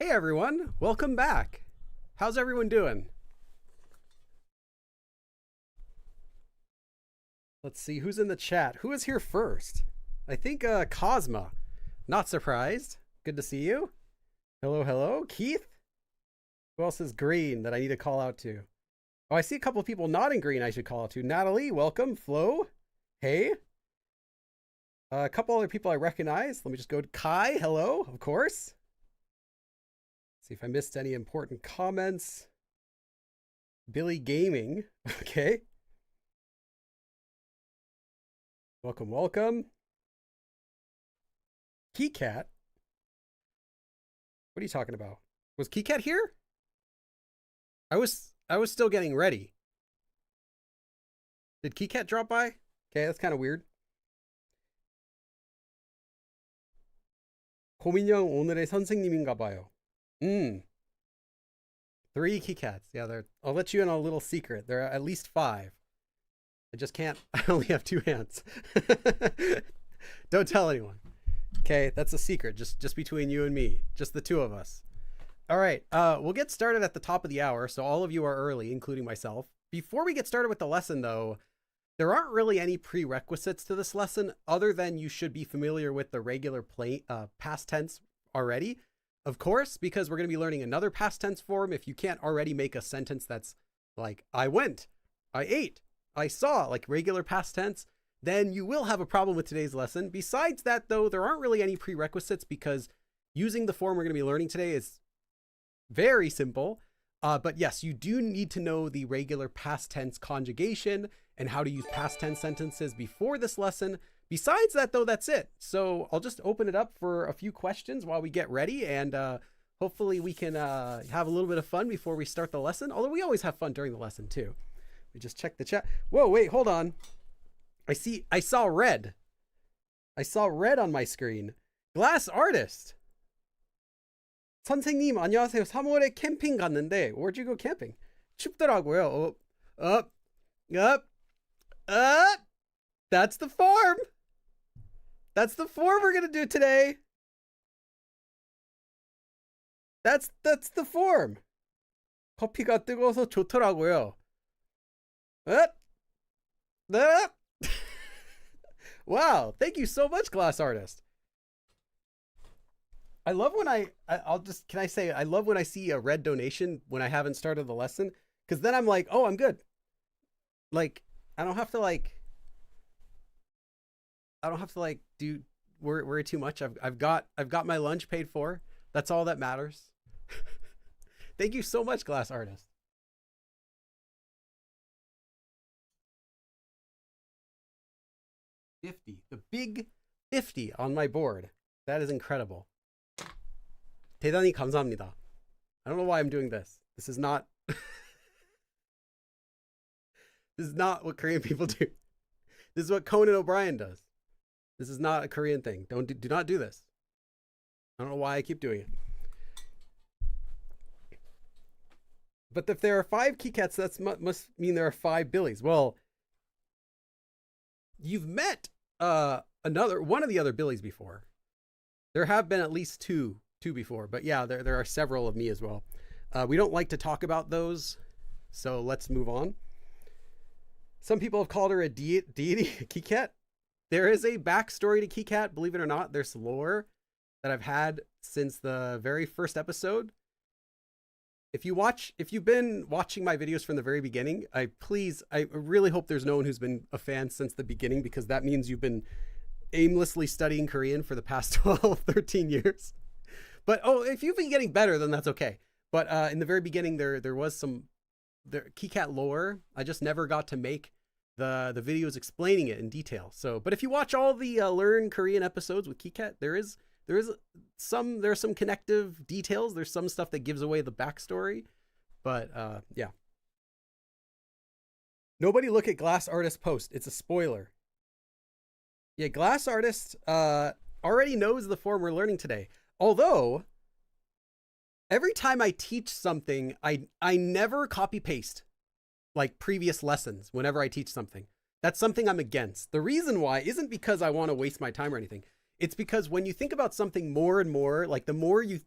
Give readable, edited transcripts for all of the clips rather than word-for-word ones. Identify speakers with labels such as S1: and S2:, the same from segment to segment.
S1: Hey everyone, welcome back. How's everyone doing? Let's see who's in the chat. Who is here first? I think Cosma. Not surprised. Good to see you. Hello, hello. Keith? Who else is green that I need to call out to? Oh, I see a couple of people not in green I should call out to. Natalie, welcome. Flo, hey. A couple other people I recognize. Let me just go to Kai. Hello, of course. See if I missed any important comments. Billy Gaming. Okay. Welcome, welcome. Keycat. What are you talking about? Was Keycat here? I was still getting ready. Did Keycat drop by? Okay, that's kind of weird. 고민형 오늘의 선생님인가 봐요. 3 Keycats. Yeah, I'll let you in on a little secret. There are at least 5. I just can't. I only have 2 hands. Don't tell anyone. Okay, that's a secret. Just between you and me. Just the 2 of us. All right. We'll get started at the top of the hour. So all of you are early, including myself. Before we get started with the lesson, though, there aren't really any prerequisites to this lesson other than you should be familiar with the regular past tense already. Of course, because we're going to be learning another past tense form. If you can't already make a sentence that's like, I went, I ate, I saw, like regular past tense, then you will have a problem with today's lesson. Besides that, though, there aren't really any prerequisites because using the form we're going to be learning today is very simple. But yes, you do need to know the regular past tense conjugation and how to use past tense sentences before this lesson. Besides that, though, that's it. So I'll just open it up for a few questions while we get ready, and hopefully we can have a little bit of fun before we start the lesson, although we always have fun during the lesson too. We just check the chat. Whoa, wait, hold on. I saw red. I saw red on my screen. Glass artist. 선생님, 안녕하세요. 3월에 캠핑 갔는데, where'd you go camping? 춥더라고요. Up. That's the form. That's the form we're going to do today. That's the form. 커피가 뜨거워서 좋더라고요. Wow, thank you so much, glass artist. I love when I love when I see a red donation when I haven't started the lesson, because then I'm like, oh, I'm good. Like, I don't have to do worry too much. I've got my lunch paid for. That's all that matters. Thank you so much, glass artist. 50, the big 50 on my board. That is incredible. 대단히 감사합니다. I don't know why I'm doing this. This is not this is not what Korean people do. This is what Conan O'Brien does. This is not a Korean thing. Do not do this. I don't know why I keep doing it. But if there are 5 Keycats, that must mean there are 5 Billies. Well, you've met one of the other Billies before. There have been at least two before, but yeah, there are several of me as well. We don't like to talk about those, so let's move on. Some people have called her a deity, Keycat. There is a backstory to Keycat, believe it or not. There's lore that I've had since the very first episode. If you've been watching my videos from the very beginning, I really hope there's no one who's been a fan since the beginning, because that means you've been aimlessly studying Korean for the past 12, 13 years. But if you've been getting better, then that's okay. But in the very beginning, there was some Keycat lore. I just never got to make the videos explaining it in detail. So, but if you watch all the Learn Korean episodes with Keycat, there are some connective details. There's some stuff that gives away the backstory, but yeah. Nobody look at Glass Artist post. It's a spoiler. Yeah, Glass Artist already knows the form we're learning today. Although, every time I teach something, I never copy paste like previous lessons whenever I teach something. That's something I'm against. The reason why isn't because I want to waste my time or anything. It's because when you think about something more and more, like the more you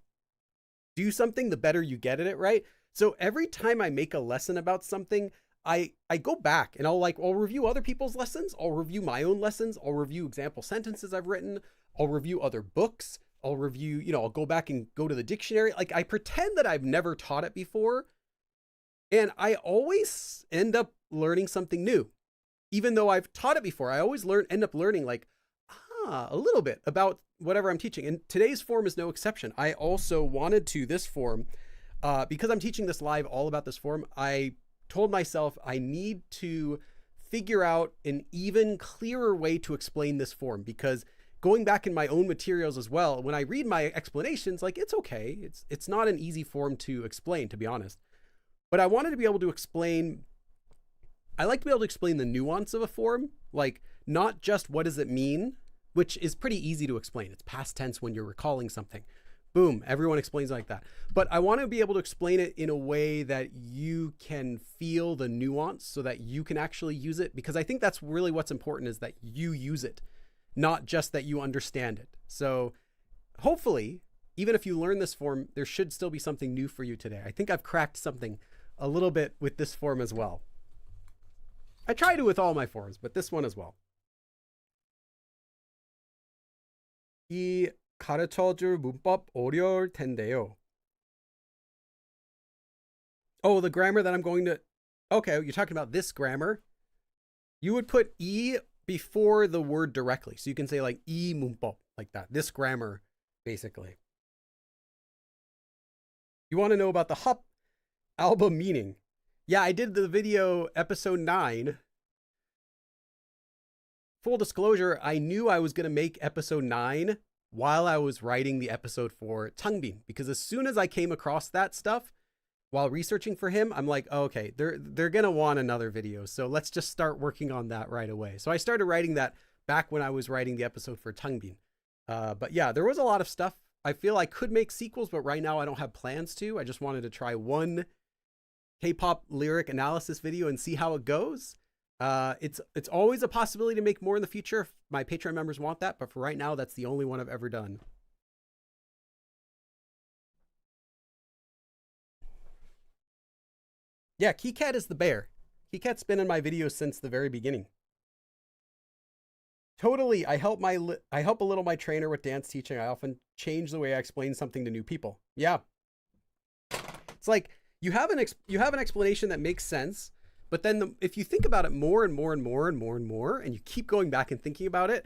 S1: do something, the better you get at it, right? So every time I make a lesson about something, I go back and I'll review other people's lessons. I'll review my own lessons. I'll review example sentences I've written. I'll review other books. I'll review, I'll go back and go to the dictionary. Like I pretend that I've never taught it before. And I always end up learning something new. Even though I've taught it before, I always end up learning like, a little bit about whatever I'm teaching. And today's form is no exception. I also wanted to, this form, because I'm teaching this live all about this form, I told myself I need to figure out an even clearer way to explain this form, because going back in my own materials as well, when I read my explanations, like it's okay. It's not an easy form to explain, to be honest. But I wanted to be able to explain, I like to be able to explain the nuance of a form, like not just what does it mean, which is pretty easy to explain. It's past tense when you're recalling something. Boom, everyone explains like that. But I want to be able to explain it in a way that you can feel the nuance so that you can actually use it, because I think that's really what's important, is that you use it, not just that you understand it. So hopefully, even if you learn this form, there should still be something new for you today. I think I've cracked something a little bit with this form as well. I try to with all my forms, but this one as well. 이 가르쳐줄 문법 어려울 텐데요. Oh, the grammar that I'm going to... Okay, you're talking about this grammar. You would put E before the word directly. So you can say like 이 문법, like that. This grammar, basically. You want to know about the Hop album meaning? Yeah, I did the video episode 9. Full disclosure, I knew I was going to make episode 9 while I was writing the episode for Changbin, because as soon as I came across that stuff while researching for him, I'm like, oh, okay, they're going to want another video. So let's just start working on that right away. So I started writing that back when I was writing the episode for Changbin. But yeah, there was a lot of stuff. I feel I could make sequels, but right now I don't have plans to. I just wanted to try one K-pop lyric analysis video and see how it goes. It's always a possibility to make more in the future if my Patreon members want that, but for right now, that's the only one I've ever done. Yeah, KeyCat is the bear. KeyCat's been in my videos since the very beginning. Totally, I help a little my trainer with dance teaching. I often change the way I explain something to new people. Yeah, it's like you have an explanation that makes sense, but then if you think about it more and more and more and more and more, and you keep going back and thinking about it,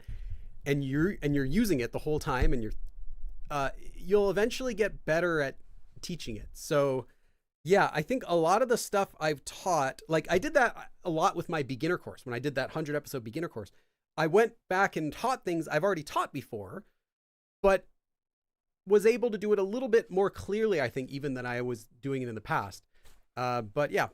S1: and you're using it the whole time, and you'll eventually get better at teaching it. So yeah, I think a lot of the stuff I've taught, like I did that a lot with my beginner course. When I did that 100 episode beginner course, I went back and taught things I've already taught before, but was able to do it a little bit more clearly, I think, even than I was doing it in the past. But yeah,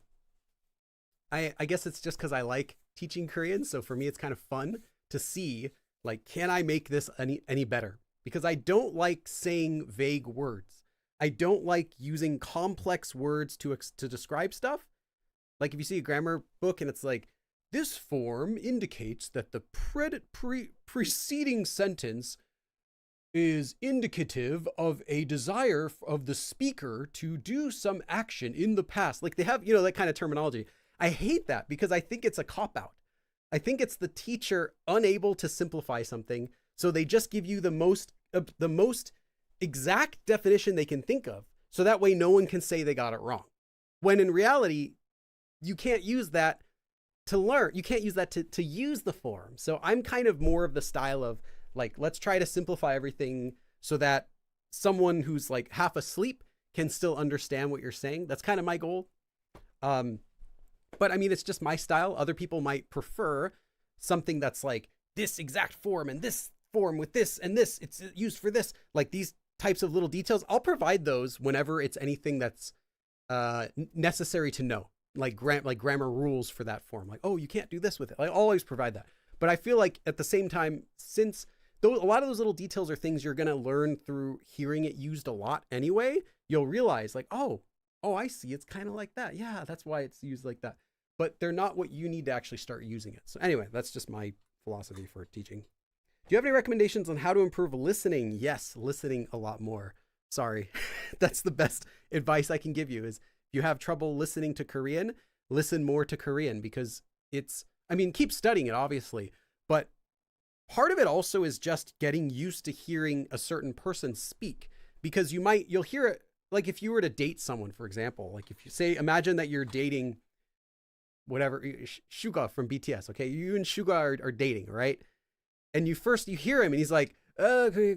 S1: I guess it's just because I like teaching Korean. So for me, it's kind of fun to see, like, can I make this any better? Because I don't like saying vague words. I don't like using complex words to describe stuff. Like if you see a grammar book and it's like, this form indicates that the preceding sentence is indicative of a desire of the speaker to do some action in the past. Like they have, that kind of terminology. I hate that because I think it's a cop-out. I think it's the teacher unable to simplify something, so they just give you the most exact definition they can think of, so that way no one can say they got it wrong. When in reality, you can't use that to learn. You can't use that to use the form. So I'm kind of more of the style of like, let's try to simplify everything so that someone who's like half asleep can still understand what you're saying. That's kind of my goal. But I mean, it's just my style. Other people might prefer something that's like this exact form and this form with this and this, it's used for this, like these types of little details. I'll provide those whenever it's anything that's necessary to know. Like grammar rules for that form. Like, oh, you can't do this with it. I always provide that. But I feel like at the same time, since a lot of those little details are things you're going to learn through hearing it used a lot anyway, you'll realize like, oh, I see. It's kind of like that. Yeah, that's why it's used like that. But they're not what you need to actually start using it. So anyway, that's just my philosophy for teaching. Do you have any recommendations on how to improve listening? Yes, listening a lot more. Sorry. That's the best advice I can give you is if you have trouble listening to Korean, listen more to Korean because keep studying it, obviously, but part of it also is just getting used to hearing a certain person speak because you'll hear it. Like if you were to date someone, for example, like if you imagine that you're dating whatever, Suga from BTS. Okay. You and Suga are dating, right? And you hear him and he's like, he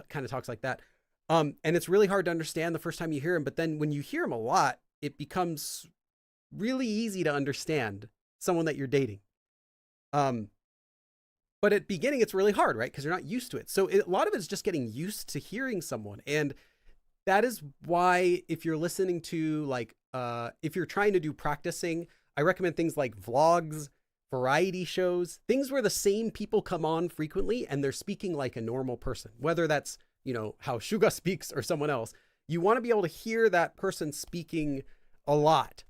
S1: kind of talks like that. And it's really hard to understand the first time you hear him. But then when you hear him a lot, it becomes really easy to understand someone that you're dating. But at the beginning, it's really hard, right? Because you're not used to it. So a lot of it is just getting used to hearing someone. And that is why if you're listening to if you're trying to do practicing, I recommend things like vlogs, variety shows, things where the same people come on frequently and they're speaking like a normal person, whether that's, how Suga speaks or someone else. You want to be able to hear that person speaking a lot,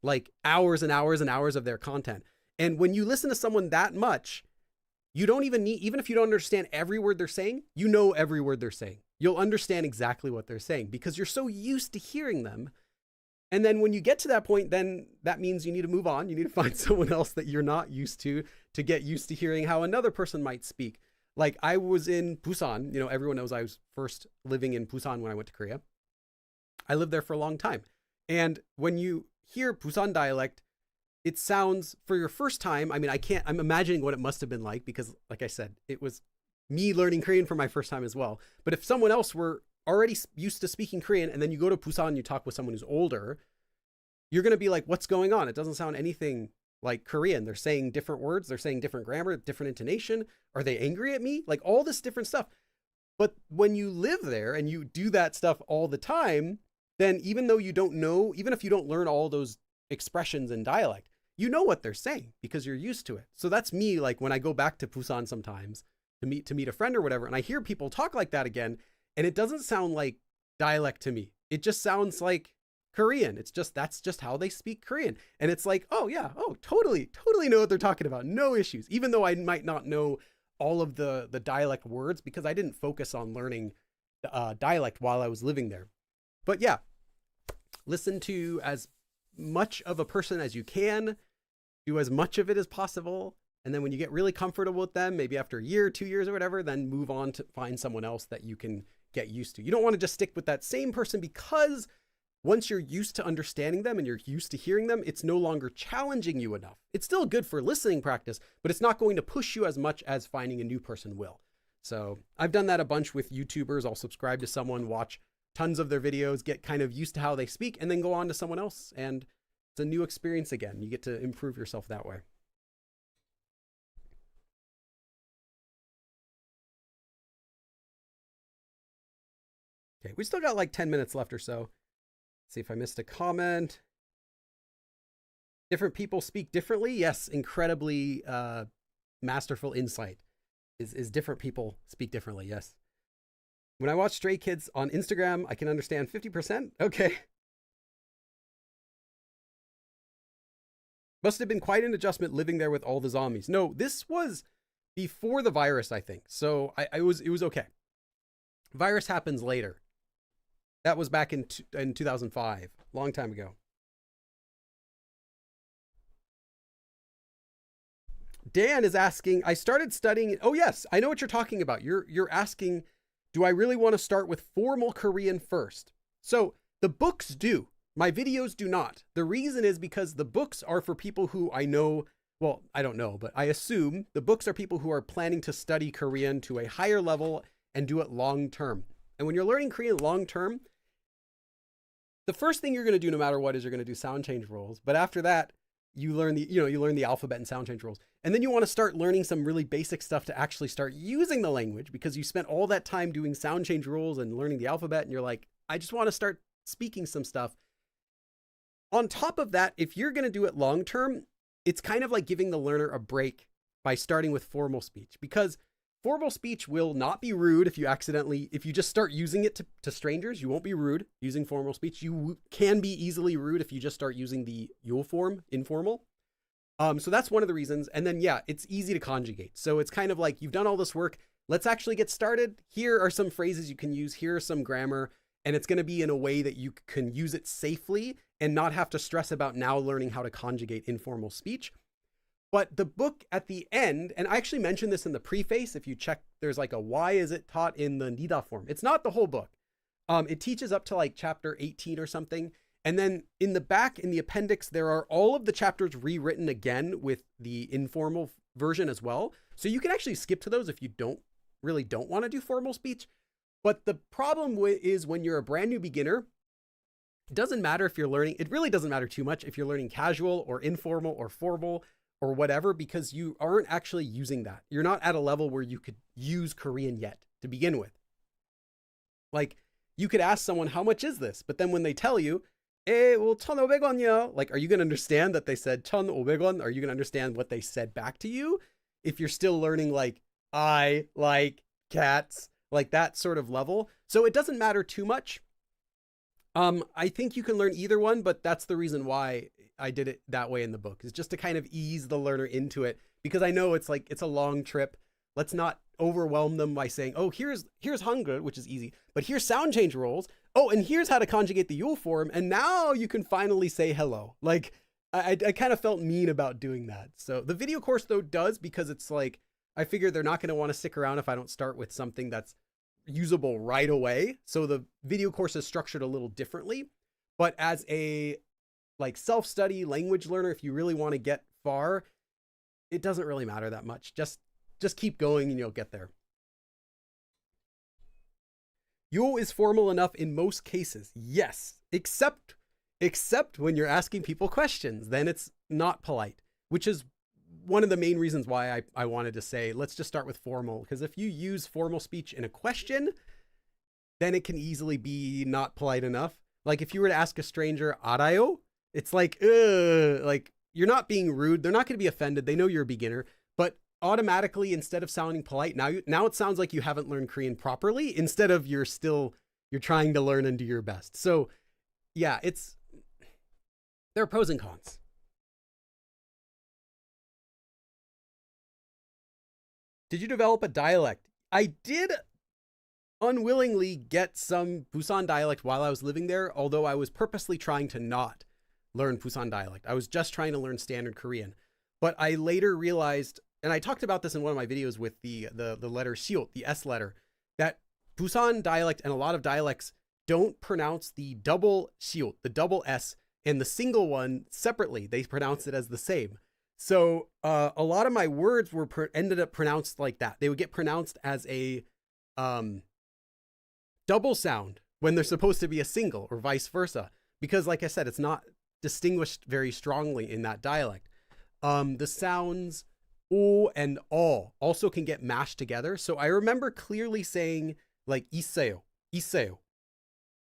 S1: like hours and hours and hours of their content. And when you listen to someone that much, you don't even if you don't understand every word they're saying, every word they're saying. You'll understand exactly what they're saying because you're so used to hearing them. And then when you get to that point, then that means you need to move on. You need to find someone else that you're not used to get used to hearing how another person might speak. Like I was in Busan, everyone knows I was first living in Busan when I went to Korea. I lived there for a long time. And when you hear Busan dialect, it sounds for your first time. I'm imagining what it must have been like because like I said, it was me learning Korean for my first time as well. But if someone else were already used to speaking Korean and then you go to Busan and you talk with someone who's older, you're going to be like, what's going on? It doesn't sound anything like Korean. They're saying different words. They're saying different grammar, different intonation. Are they angry at me? Like all this different stuff. But when you live there and you do that stuff all the time, then even if you don't learn all those expressions in dialect, you know what they're saying because you're used to it. So that's me. Like when I go back to Busan sometimes to meet a friend or whatever, and I hear people talk like that again, and it doesn't sound like dialect to me. It just sounds like Korean. That's just how they speak Korean. And it's like, oh yeah, totally know what they're talking about. No issues. Even though I might not know all of the dialect words because I didn't focus on learning dialect while I was living there. But yeah, listen to as much of a person as you can, do as much of it as possible. And then when you get really comfortable with them, maybe after a year, 2 years or whatever, then move on to find someone else that you can get used to. You don't want to just stick with that same person because once you're used to understanding them and you're used to hearing them, it's no longer challenging you enough. It's still good for listening practice, but it's not going to push you as much as finding a new person will. So I've done that a bunch with YouTubers. I'll subscribe to someone, watch tons of their videos, get kind of used to how they speak, and then go on to someone else. And it's a new experience again. You get to improve yourself that way. Okay, we still got like 10 minutes left or so. Let's see if I missed a comment. Different people speak differently. Yes, incredibly masterful insight is different people speak differently. Yes. When I watch Stray Kids on Instagram, I can understand 50%. Okay. Must have been quite an adjustment living there with all the zombies. No, this was before the virus, I think. So it was okay. Virus happens later. That was back in 2005, long time ago. Dan is asking, I started studying. Oh yes, I know what you're talking about. You're asking, do I really want to start with formal Korean first? So the books do. My videos do not. The reason is because the books are for people who I know, well, I don't know, but I assume the books are people who are planning to study Korean to a higher level and do it long term. And when you're learning Korean long term, the first thing you're going to do no matter what is you're going to do sound change rules. But after that, you learn the alphabet and sound change rules. And then you want to start learning some really basic stuff to actually start using the language because you spent all that time doing sound change rules and learning the alphabet. And you're like, I just want to start speaking some stuff. On top of that, if you're going to do it long term, it's kind of like giving the learner a break by starting with formal speech, because formal speech will not be rude if you just start using it to strangers. You won't be rude using formal speech. You can be easily rude if you just start using the yo form, informal. So that's one of the reasons. And then, yeah, it's easy to conjugate. So it's kind of like you've done all this work. let's actually get started. Here are some phrases you can use. Here are some grammar. And it's going to be in a way that you can use it safely and not have to stress about now learning how to conjugate informal speech. But the book at the end, and I actually mentioned this in the preface, if you check, there's like a why is it taught in the Nida form. It's not the whole book. It teaches up to like chapter 18 or something. And then in the back, in the appendix, there are all of the chapters rewritten again with the informal version as well. So you can actually skip to those if you don't want to do formal speech. But the problem is when you're a brand new beginner, it doesn't matter if you're learning, it really doesn't matter too much if you're learning casual or informal or formal or whatever, because you aren't actually using that. You're not at a level where you could use Korean yet to begin with. Like, you could ask someone, how much is this? But then when they tell you, well, 1,500원요. Like, are you going to understand that they said 1,500원? Are you going to understand what they said back to you? If you're still learning like, I like cats, like that sort of level. So it doesn't matter too much. I think you can learn either one, but that's the reason why I did it that way in the book, is just to kind of ease the learner into it, because I know it's like, it's a long trip. Let's not overwhelm them by saying, oh, here's Hangul, which is easy, but here's sound change rules. Oh, and here's how to conjugate the Yule form. And now you can finally say hello. Like, I kind of felt mean about doing that. So the video course though does, because it's like, I figure they're not going to want to stick around if I don't start with something that's usable right away. So the video course is structured a little differently, but as a like self-study language learner, if you really want to get far, it doesn't really matter that much. Just keep going and you'll get there. Yule is formal enough in most cases. Yes, except when you're asking people questions, then it's not polite, which is one of the main reasons why I wanted to say, let's just start with formal, because if you use formal speech in a question, then it can easily be not polite enough. Like if you were to ask a stranger, 알아요? It's like you're not being rude. They're not going to be offended. They know you're a beginner, but automatically, instead of sounding polite, now it sounds like you haven't learned Korean properly, instead of you're trying to learn and do your best. So yeah, there are pros and cons. Did you develop a dialect? I did unwillingly get some Busan dialect while I was living there, although I was purposely trying to not learn Busan dialect. I was just trying to learn standard Korean. But I later realized, and I talked about this in one of my videos with the letter siot, the S letter, that Busan dialect and a lot of dialects don't pronounce the double siot, the double S, and the single one separately. They pronounce it as the same. So a lot of my words ended up pronounced like that. They would get pronounced as a double sound when they're supposed to be a single, or vice versa. Because like I said, it's not distinguished very strongly in that dialect. The sounds o and all also can get mashed together. So I remember clearly saying like 있어요, 있어요,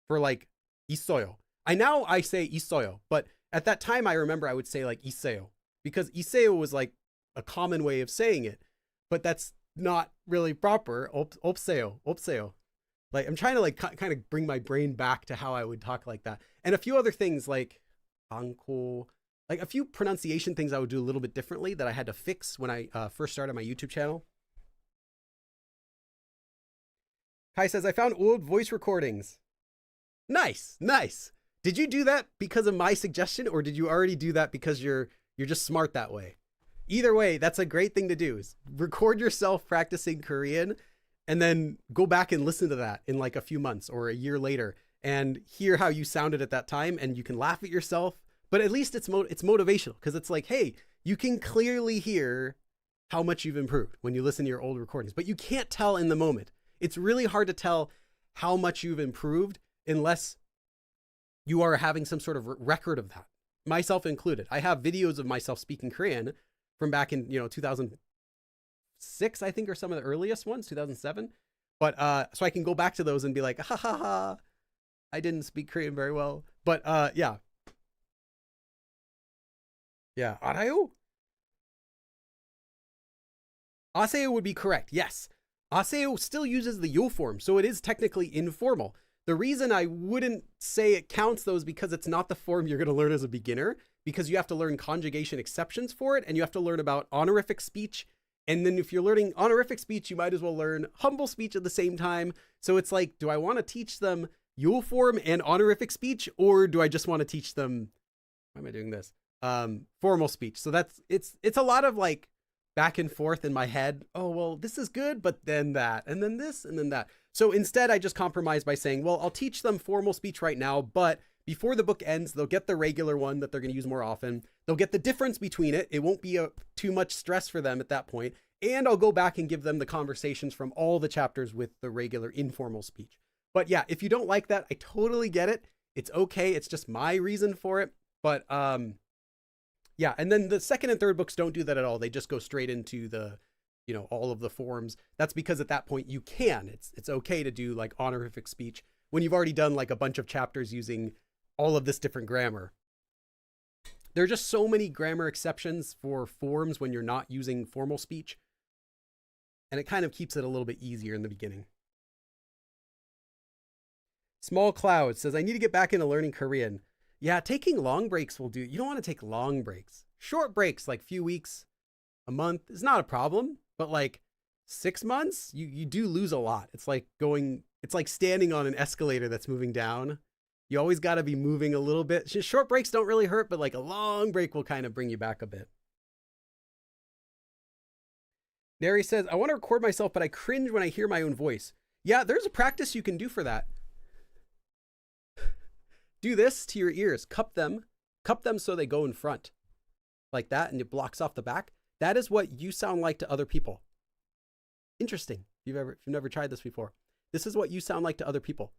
S1: for like 있어요. I say 있어요, but at that time I remember I would say like 있어요, because 있어요 was like a common way of saying it, but that's not really proper. 없어요, 없어요. Like I'm trying to like kind of bring my brain back to how I would talk like that. And a few other things like 않고, like a few pronunciation things I would do a little bit differently that I had to fix when I first started my YouTube channel. Kai says, I found old voice recordings. Nice, nice. Did you do that because of my suggestion, or did you already do that because you're just smart that way? Either way, that's a great thing to do, is record yourself practicing Korean and then go back and listen to that in like a few months or a year later and hear how you sounded at that time, and you can laugh at yourself. But at least it's motivational, because it's like, hey, you can clearly hear how much you've improved when you listen to your old recordings, but you can't tell in the moment. It's really hard to tell how much you've improved unless you are having some sort of record of that, myself included. I have videos of myself speaking Korean from back in 2006, I think, or some of the earliest ones, 2007. But so I can go back to those and be like, ha ha ha, I didn't speak Korean very well. But yeah. Yeah, 알아요? 아세요 would be correct, yes. 아세요 still uses the yo form, so it is technically informal. The reason I wouldn't say it counts though is because it's not the form you're going to learn as a beginner, because you have to learn conjugation exceptions for it, and you have to learn about honorific speech And then if you're learning honorific speech, you might as well learn humble speech at the same time. So it's like, do I want to teach them Yule form and honorific speech, or do I just want to teach them, why am I doing this? Formal speech. So it's a lot of like back and forth in my head. Oh, well, this is good, but then that, and then this, and then that. So instead I just compromise by saying, well, I'll teach them formal speech right now, but before the book ends, they'll get the regular one that they're going to use more often. They'll get the difference between it. It won't be too much stress for them at that point. And I'll go back and give them the conversations from all the chapters with the regular informal speech. But yeah, if you don't like that, I totally get it. It's okay. It's just my reason for it. But yeah, and then the second and third books don't do that at all. They just go straight into the, you know, all of the forms. That's because at that point you can. It's okay to do like honorific speech when you've already done like a bunch of chapters using all of this different grammar. There are just so many grammar exceptions for forms when you're not using formal speech. And it kind of keeps it a little bit easier in the beginning. Small Cloud says, I need to get back into learning Korean. Yeah, taking long breaks will do. You don't want to take long breaks. Short breaks, like few weeks, a month, is not a problem. But like 6 months, you do lose a lot. It's like standing on an escalator that's moving down. You always got to be moving a little bit. Short breaks don't really hurt, but like a long break will kind of bring you back a bit. Neri says, I want to record myself, but I cringe when I hear my own voice. Yeah, there's a practice you can do for that. Do this to your ears. Cup them so they go in front. Like that, and it blocks off the back. That is what you sound like to other people. Interesting. If you've never tried this before. This is what you sound like to other people.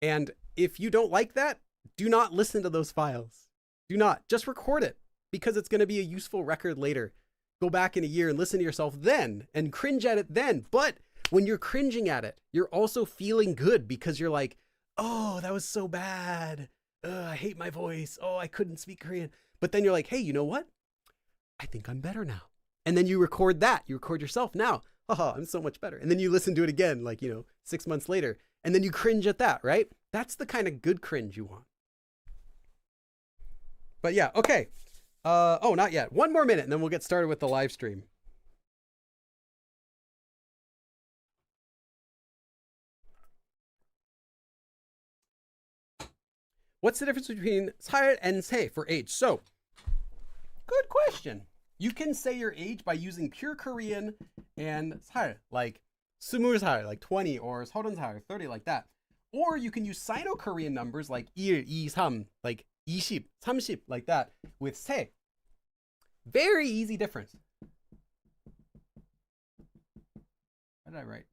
S1: And if you don't like that, do not listen to those files. Do not. Just record it, because it's going to be a useful record later. Go back in a year and listen to yourself then and cringe at it then. But when you're cringing at it, you're also feeling good because you're like, oh, that was so bad. I hate my voice. Oh, I couldn't speak Korean. But then you're like, hey, you know what? I think I'm better now. And then you record that. You record yourself now. Haha, I'm so much better. And then you listen to it again, like, 6 months later. And then you cringe at that, right? That's the kind of good cringe you want. But yeah, okay. Oh, not yet. 1 more minute, and then we'll get started with the live stream. What's the difference between 살 and 세 for age? So, good question. You can say your age by using pure Korean and 살, like 20살, like 20, or 30살, 30, like that. Or you can use Sino-Korean numbers like 1, 2, 3, like 20, 30, like that, with 세. Very easy difference. What did I write?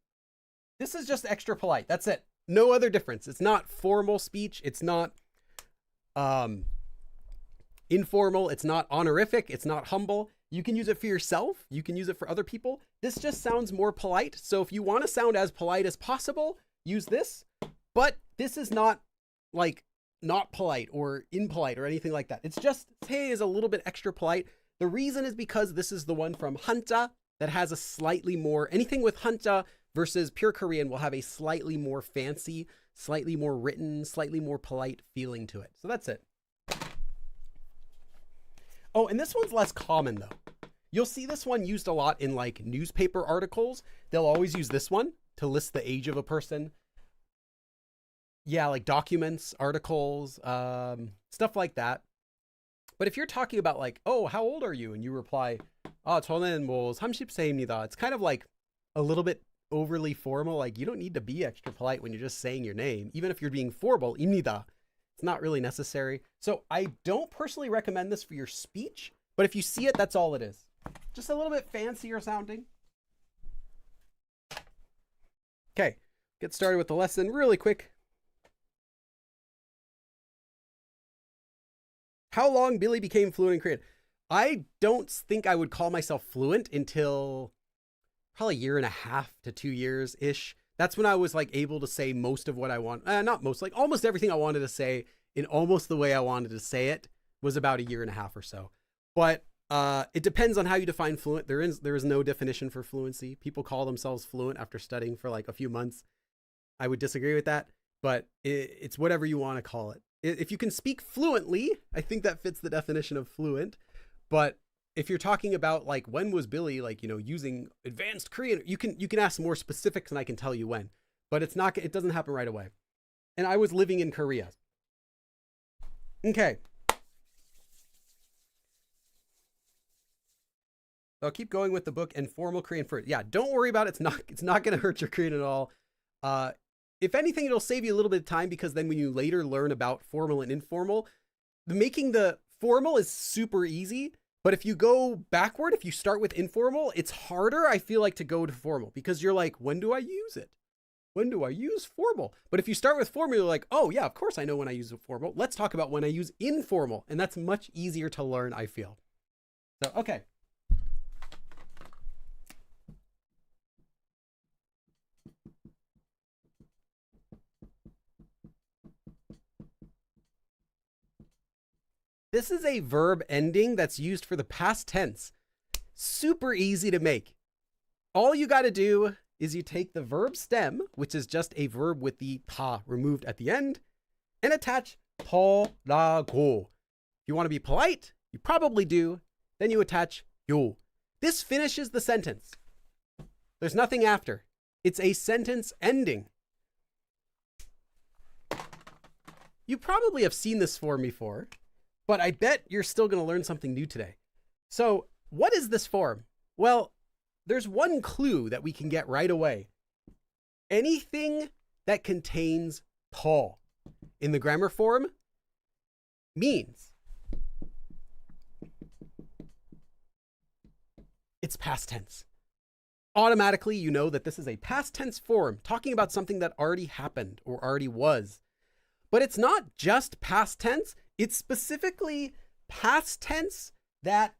S1: This is just extra polite. That's it. No other difference. It's not formal speech. It's not informal. It's not honorific. It's not humble. You can use it for yourself. You can use it for other people. This just sounds more polite. So if you want to sound as polite as possible, use this. But this is not like not polite or impolite or anything like that. It's just 세 is a little bit extra polite. The reason is because this is the one from Hanja that has a slightly more, anything with Hanja versus pure Korean will have a slightly more fancy, slightly more written, slightly more polite feeling to it. So that's it. Oh, and this one's less common though. You'll see this one used a lot in like newspaper articles. They'll always use this one to list the age of a person. Yeah, like documents, articles, stuff like that. But if you're talking about like, oh, how old are you? And you reply, 저는 뭐 30세입니다. It's kind of like a little bit overly formal. Like you don't need to be extra polite when you're just saying your name. Even if you're being formal, 입니다. It's not really necessary. So I don't personally recommend this for your speech, but if you see it, that's all it is. Just a little bit fancier sounding. Okay, get started with the lesson really quick. How long Billy became fluent in Korean? I don't think I would call myself fluent until probably 1.5 to 2 years-ish. That's when I was like able to say most of what I want. Not most, like almost everything I wanted to say in almost the way I wanted to say it was about 1.5 or so. But it depends on how you define fluent. There is no definition for fluency. People call themselves fluent after studying for like a few months. I would disagree with that, but it's whatever you want to call it. If you can speak fluently, I think that fits the definition of fluent. But if you're talking about like when was Billy like, using advanced Korean, you can ask more specifics and I can tell you when. But it doesn't happen right away. And I was living in Korea. Okay. I'll keep going with the book Informal Korean first. Yeah, don't worry about it. It's not going to hurt your Korean at all. If anything, it'll save you a little bit of time because then when you later learn about formal and informal, making the formal is super easy. But if you go backward, if you start with informal, it's harder, I feel like, to go to formal because you're like, when do I use it? When do I use formal? But if you start with formal, you're like, oh yeah, of course I know when I use formal. Let's talk about when I use informal. And that's much easier to learn, I feel. So, okay. This is a verb ending that's used for the past tense. Super easy to make. All you got to do is you take the verb stem, which is just a verb with the ta removed at the end, and attach 더라고. If you want to be polite, you probably do. Then you attach 요. This finishes the sentence. There's nothing after. It's a sentence ending. You probably have seen this form before, but I bet you're still going to learn something new today. So what is this form? Well, there's one clue that we can get right away. Anything that contains 더 in the grammar form means it's past tense. Automatically, you know that this is a past tense form talking about something that already happened or already was. But it's not just past tense. It's specifically past tense that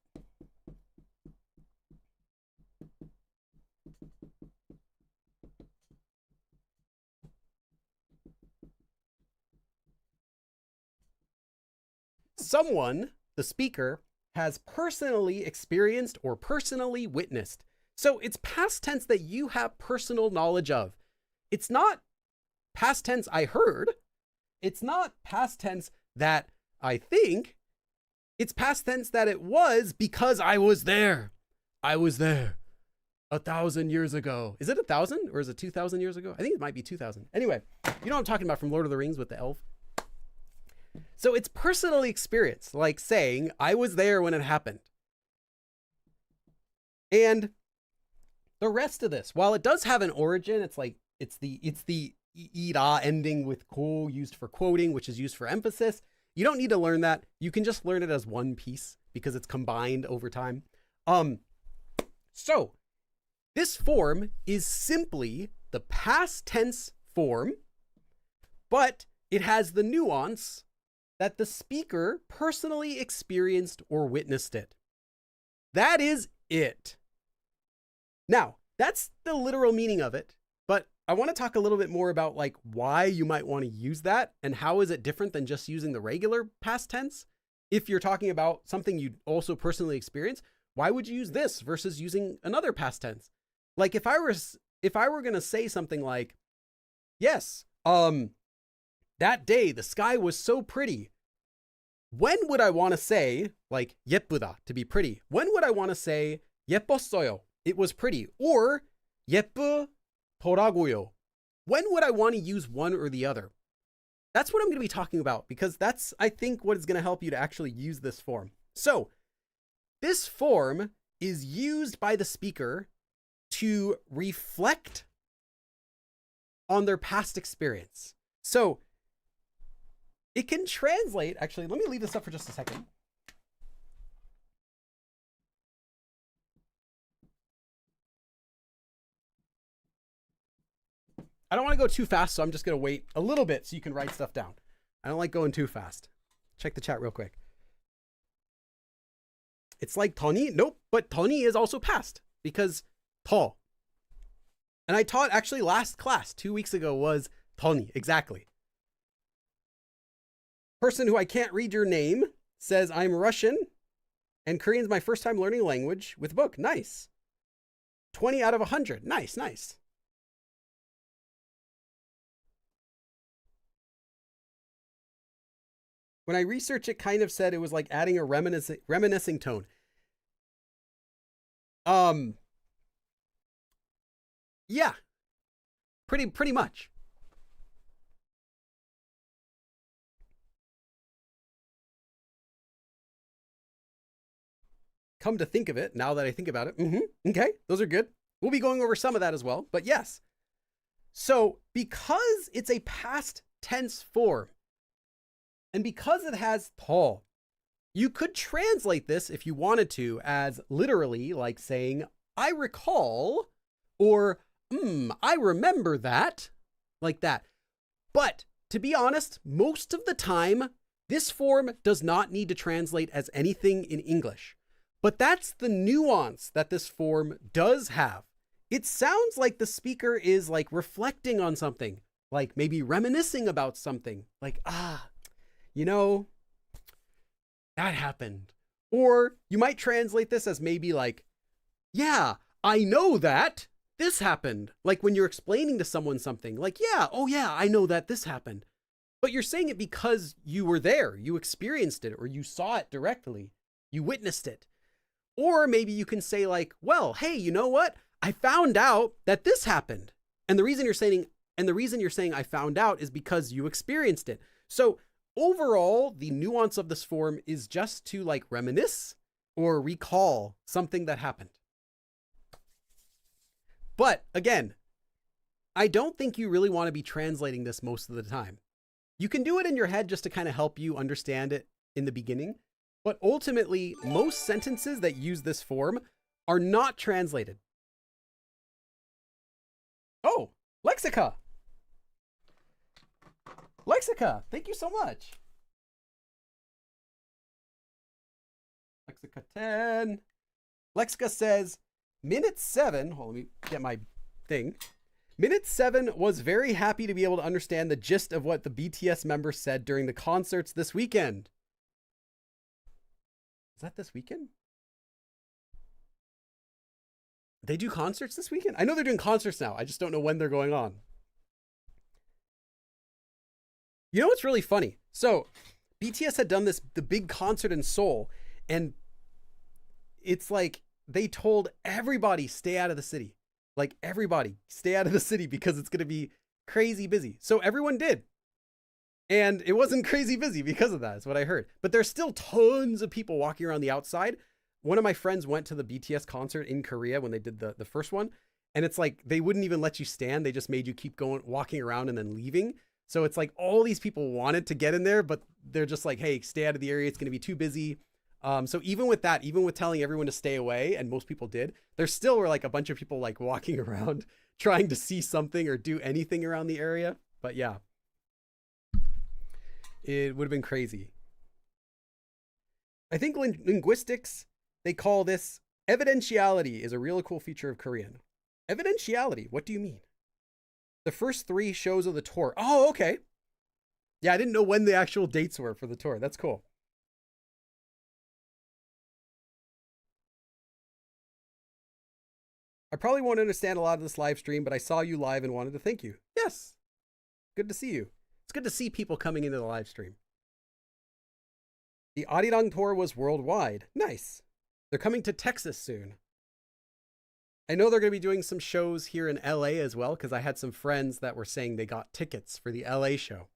S1: someone, the speaker, has personally experienced or personally witnessed. So it's past tense that you have personal knowledge of. It's not past tense I heard. It's not past tense that I think. It's past tense that it was because I was there. I was there 1,000 years ago. Is it 1,000 or is it 2,000 years ago? I think it might be 2,000. Anyway, you know what I'm talking about from Lord of the Rings with the elf? So it's personally experienced, like saying, I was there when it happened. And the rest of this, while it does have an origin, it's the ira ending with ko used for quoting, which is used for emphasis. You don't need to learn that. You can just learn it as one piece because it's combined over time. So this form is simply the past tense form, but it has the nuance that the speaker personally experienced or witnessed it. That is it. Now, that's the literal meaning of it, but I want to talk a little bit more about like why you might want to use that and how is it different than just using the regular past tense. If you're talking about something you also personally experience, why would you use this versus using another past tense? Like if I were going to say something like, yes, that day the sky was so pretty. When would I want to say like 예쁘다 to be pretty? When would I want to say 예뻤어요? It was pretty. Or 예쁘더라고요. When would I want to use one or the other? That's what I'm going to be talking about because that's, I think, what is going to help you to actually use this form. So this form is used by the speaker to reflect on their past experience. So it can translate, actually, let me leave this up for just a second. I don't want to go too fast, so I'm just going to wait a little bit so you can write stuff down. I don't like going too fast. Check the chat real quick. It's like Tony. Nope, but Tony is also past because 더. And I taught actually last class 2 weeks ago was Tony, exactly. Person who I can't read your name says I'm Russian and Korean's my first time learning language with book. Nice. 20 out of 100. Nice, nice. When I researched it, kind of said it was like adding a reminiscing tone. Um, yeah, pretty much. Come to think of it, now that I think about it, okay, those are good. We'll be going over some of that as well, but yes. So because it's a past tense form, and because it has 더, you could translate this if you wanted to as literally like saying, I recall, or I remember that, like that. But to be honest, most of the time, this form does not need to translate as anything in English. But that's the nuance that this form does have. It sounds like the speaker is like reflecting on something, like maybe reminiscing about something, like, you know, that happened. Or you might translate this as maybe like, yeah, I know that this happened. Like when you're explaining to someone something, like, yeah, oh yeah, I know that this happened. But you're saying it because you were there, you experienced it, or you saw it directly, you witnessed it. Or maybe you can say like, well, hey, you know what? I found out that this happened. And the reason you're saying I found out is because you experienced it. So overall, the nuance of this form is just to like reminisce or recall something that happened. But again, I don't think you really want to be translating this most of the time. You can do it in your head just to kind of help you understand it in the beginning. But ultimately, most sentences that use this form are not translated. Oh, Lexica. Lexica, thank you so much. Lexica 10. Lexica says, minute 7, hold on, let me get my thing. Minute 7 was very happy to be able to understand the gist of what the BTS members said during the concerts this weekend. Is that this weekend? They do concerts this weekend? I know they're doing concerts now. I just don't know when they're going on. You know what's really funny? So BTS had done the big concert in Seoul, and it's like they told everybody stay out of the city. Like everybody stay out of the city because it's going to be crazy busy. So everyone did. And it wasn't crazy busy because of that, is what I heard. But there's still tons of people walking around the outside. One of my friends went to the BTS concert in Korea when they did the first one. And it's like, they wouldn't even let you stand. They just made you keep going, walking around and then leaving. So it's like all these people wanted to get in there, but they're just like, hey, stay out of the area. It's going to be too busy. So even with that, even with telling everyone to stay away, and most people did, there still were like a bunch of people like walking around trying to see something or do anything around the area. But yeah, it would have been crazy. I think linguistics, they call this evidentiality, is a really cool feature of Korean. Evidentiality, what do you mean? The first 3 shows of the tour. Oh, okay. Yeah, I didn't know when the actual dates were for the tour. That's cool. I probably won't understand a lot of this live stream, but I saw you live and wanted to thank you. Yes. Good to see you. It's good to see people coming into the live stream. The Arirang tour was worldwide. Nice. They're coming to Texas soon. I know they're going to be doing some shows here in LA as well, because I had some friends that were saying they got tickets for the LA show.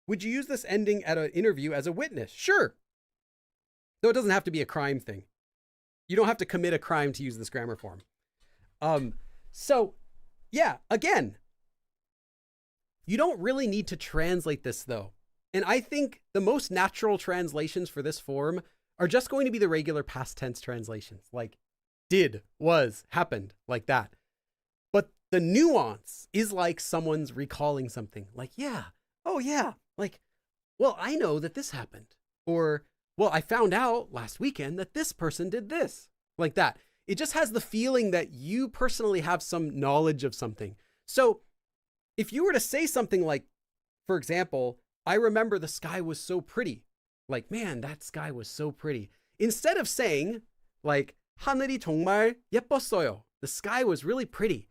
S1: Would you use this ending at an interview as a witness? Sure. Though it doesn't have to be a crime thing. You don't have to commit a crime to use this grammar form. So yeah, again, you don't really need to translate this though. And I think the most natural translations for this form are just going to be the regular past tense translations, like did, was, happened, like that. But the nuance is like someone's recalling something, like, yeah, oh yeah, like, well, I know that this happened. Or, well, I found out last weekend that this person did this, like that. It just has the feeling that you personally have some knowledge of something. So if you were to say something like, for example, I remember the sky was so pretty. Like, man, that sky was so pretty. Instead of saying like, 하늘이 정말 예뻤어요. The sky was really pretty.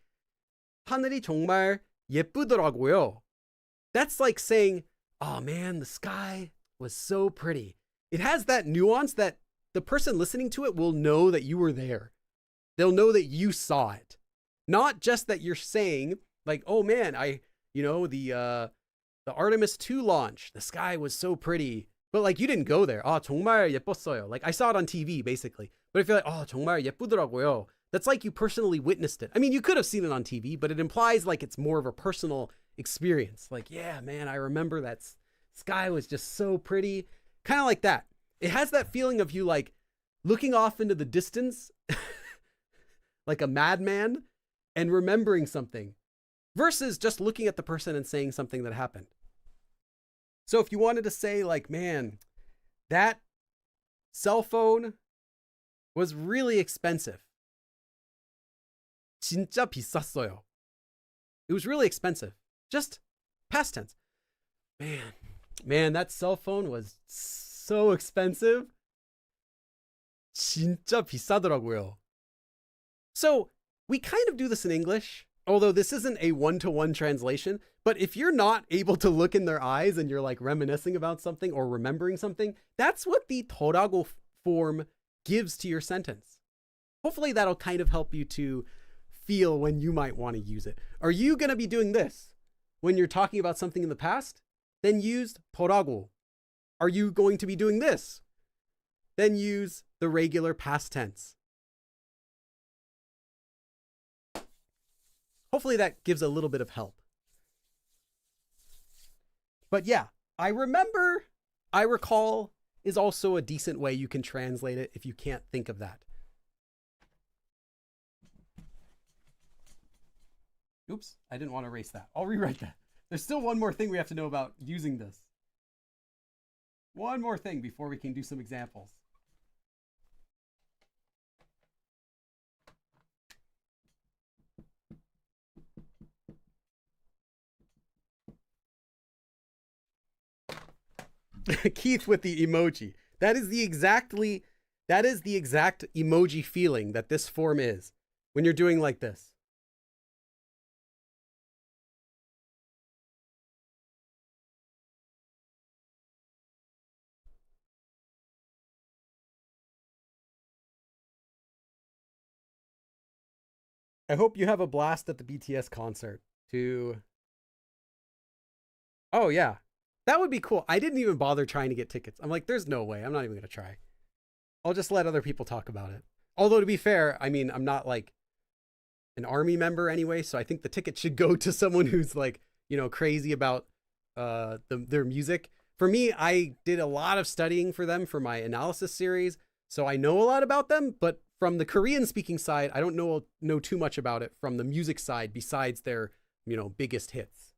S1: 하늘이 정말 예쁘더라고요. That's like saying, oh man, the sky was so pretty. It has that nuance that the person listening to it will know that you were there. They'll know that you saw it. Not just that you're saying like, oh man, the Artemis 2 launch, the sky was so pretty. But like you didn't go there. 아, 정말 예뻤어요. Like I saw it on TV basically. But if you're like, oh, 정말 예쁘더라고요. That's like you personally witnessed it. I mean, you could have seen it on TV, but it implies like it's more of a personal experience. Like, yeah, man, I remember that sky was just so pretty. Kind of like that. It has that feeling of you like looking off into the distance like a madman and remembering something versus just looking at the person and saying something that happened. So if you wanted to say like, man, that cell phone was really expensive. 진짜 비쌌어요. It was really expensive. Just past tense. Man, that cell phone was so expensive. 진짜 비싸더라고요. So we kind of do this in English, although this isn't a one-to-one translation. But if you're not able to look in their eyes and you're like reminiscing about something or remembering something, that's what the 더라고 form gives to your sentence. Hopefully that'll kind of help you to feel when you might want to use it. Are you going to be doing this when you're talking about something in the past? Then use 더라고. Are you going to be doing this? Then use the regular past tense. Hopefully that gives a little bit of help. But yeah, I recall is also a decent way you can translate it if you can't think of that. Oops, I didn't want to erase that. I'll rewrite that. There's still one more thing we have to know about using this. One more thing before we can do some examples. Keith with the emoji. That is the exact emoji feeling that this form is when you're doing like this. I hope you have a blast at the BTS concert too. Oh yeah. That would be cool. I didn't even bother trying to get tickets. I'm like, there's no way. I'm not even going to try. I'll just let other people talk about it. Although to be fair, I mean, I'm not like an army member anyway, so I think the ticket should go to someone who's like, crazy about their music. For me, I did a lot of studying for them for my analysis series, so I know a lot about them, but from the Korean speaking side, I don't know too much about it from the music side besides their, biggest hits.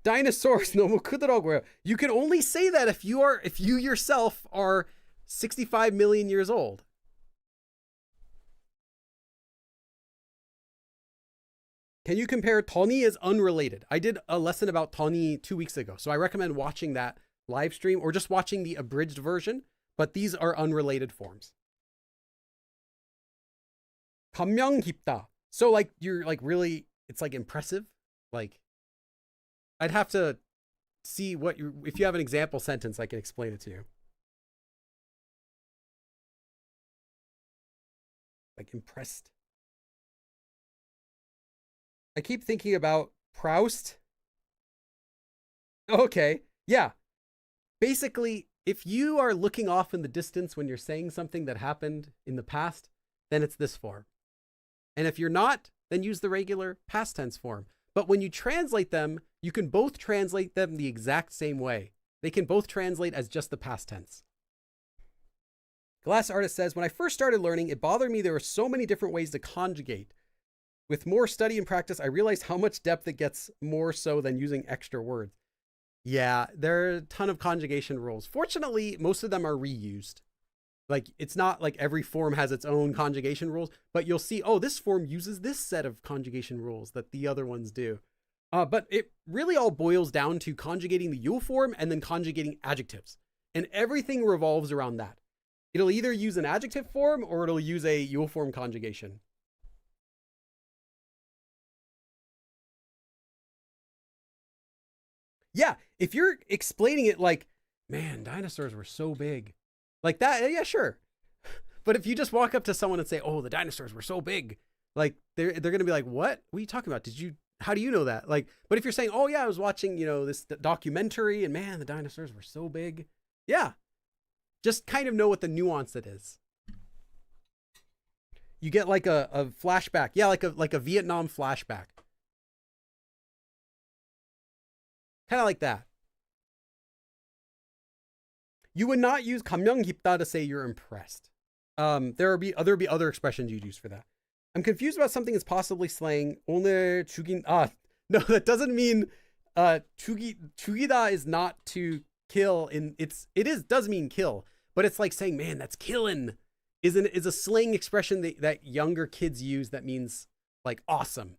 S1: Dinosaurs 너무 크더라고요. You can only say that if you yourself are 65 million years old. Can you compare Tony is unrelated? I did a lesson about Tony 2 weeks ago, so I recommend watching that live stream or just watching the abridged version, but these are unrelated forms. 감명 깊다. So like you're like really, it's like impressive. Like I'd have to see if you have an example sentence, I can explain it to you. Like impressed. I keep thinking about Proust. Okay. Yeah. Basically, if you are looking off in the distance when you're saying something that happened in the past, then it's this form. And if you're not, then use the regular past tense form. But when you translate them, you can both translate them the exact same way. They can both translate as just the past tense. Glass Artist says, when I first started learning, it bothered me there were so many different ways to conjugate. With more study and practice, I realized how much depth it gets more so than using extra words. Yeah, there are a ton of conjugation rules. Fortunately, most of them are reused. Like, it's not like every form has its own conjugation rules, but you'll see, oh, this form uses this set of conjugation rules that the other ones do. But it really all boils down to conjugating the 요 form and then conjugating adjectives. And everything revolves around that. It'll either use an adjective form or it'll use a 요 form conjugation. Yeah, if you're explaining it like, man, dinosaurs were so big. Like that, yeah, sure. But if you just walk up to someone and say, "Oh, the dinosaurs were so big," like they're gonna be like, "What? What are you talking about? How do you know that?" Like, but if you're saying, "Oh yeah, I was watching, this documentary, and man, the dinosaurs were so big," yeah, just kind of know what the nuance it is. You get like a flashback, yeah, like a Vietnam flashback, kind of like that. You would not use 감명 깊다 to say you're impressed. There would be other expressions you'd use for that. I'm confused about something that's possibly slang. 오늘 죽인 no, that doesn't mean 죽이다 is not to kill. Does mean kill, but it's like saying, man, that's killing. Is a slang expression that younger kids use that means like awesome,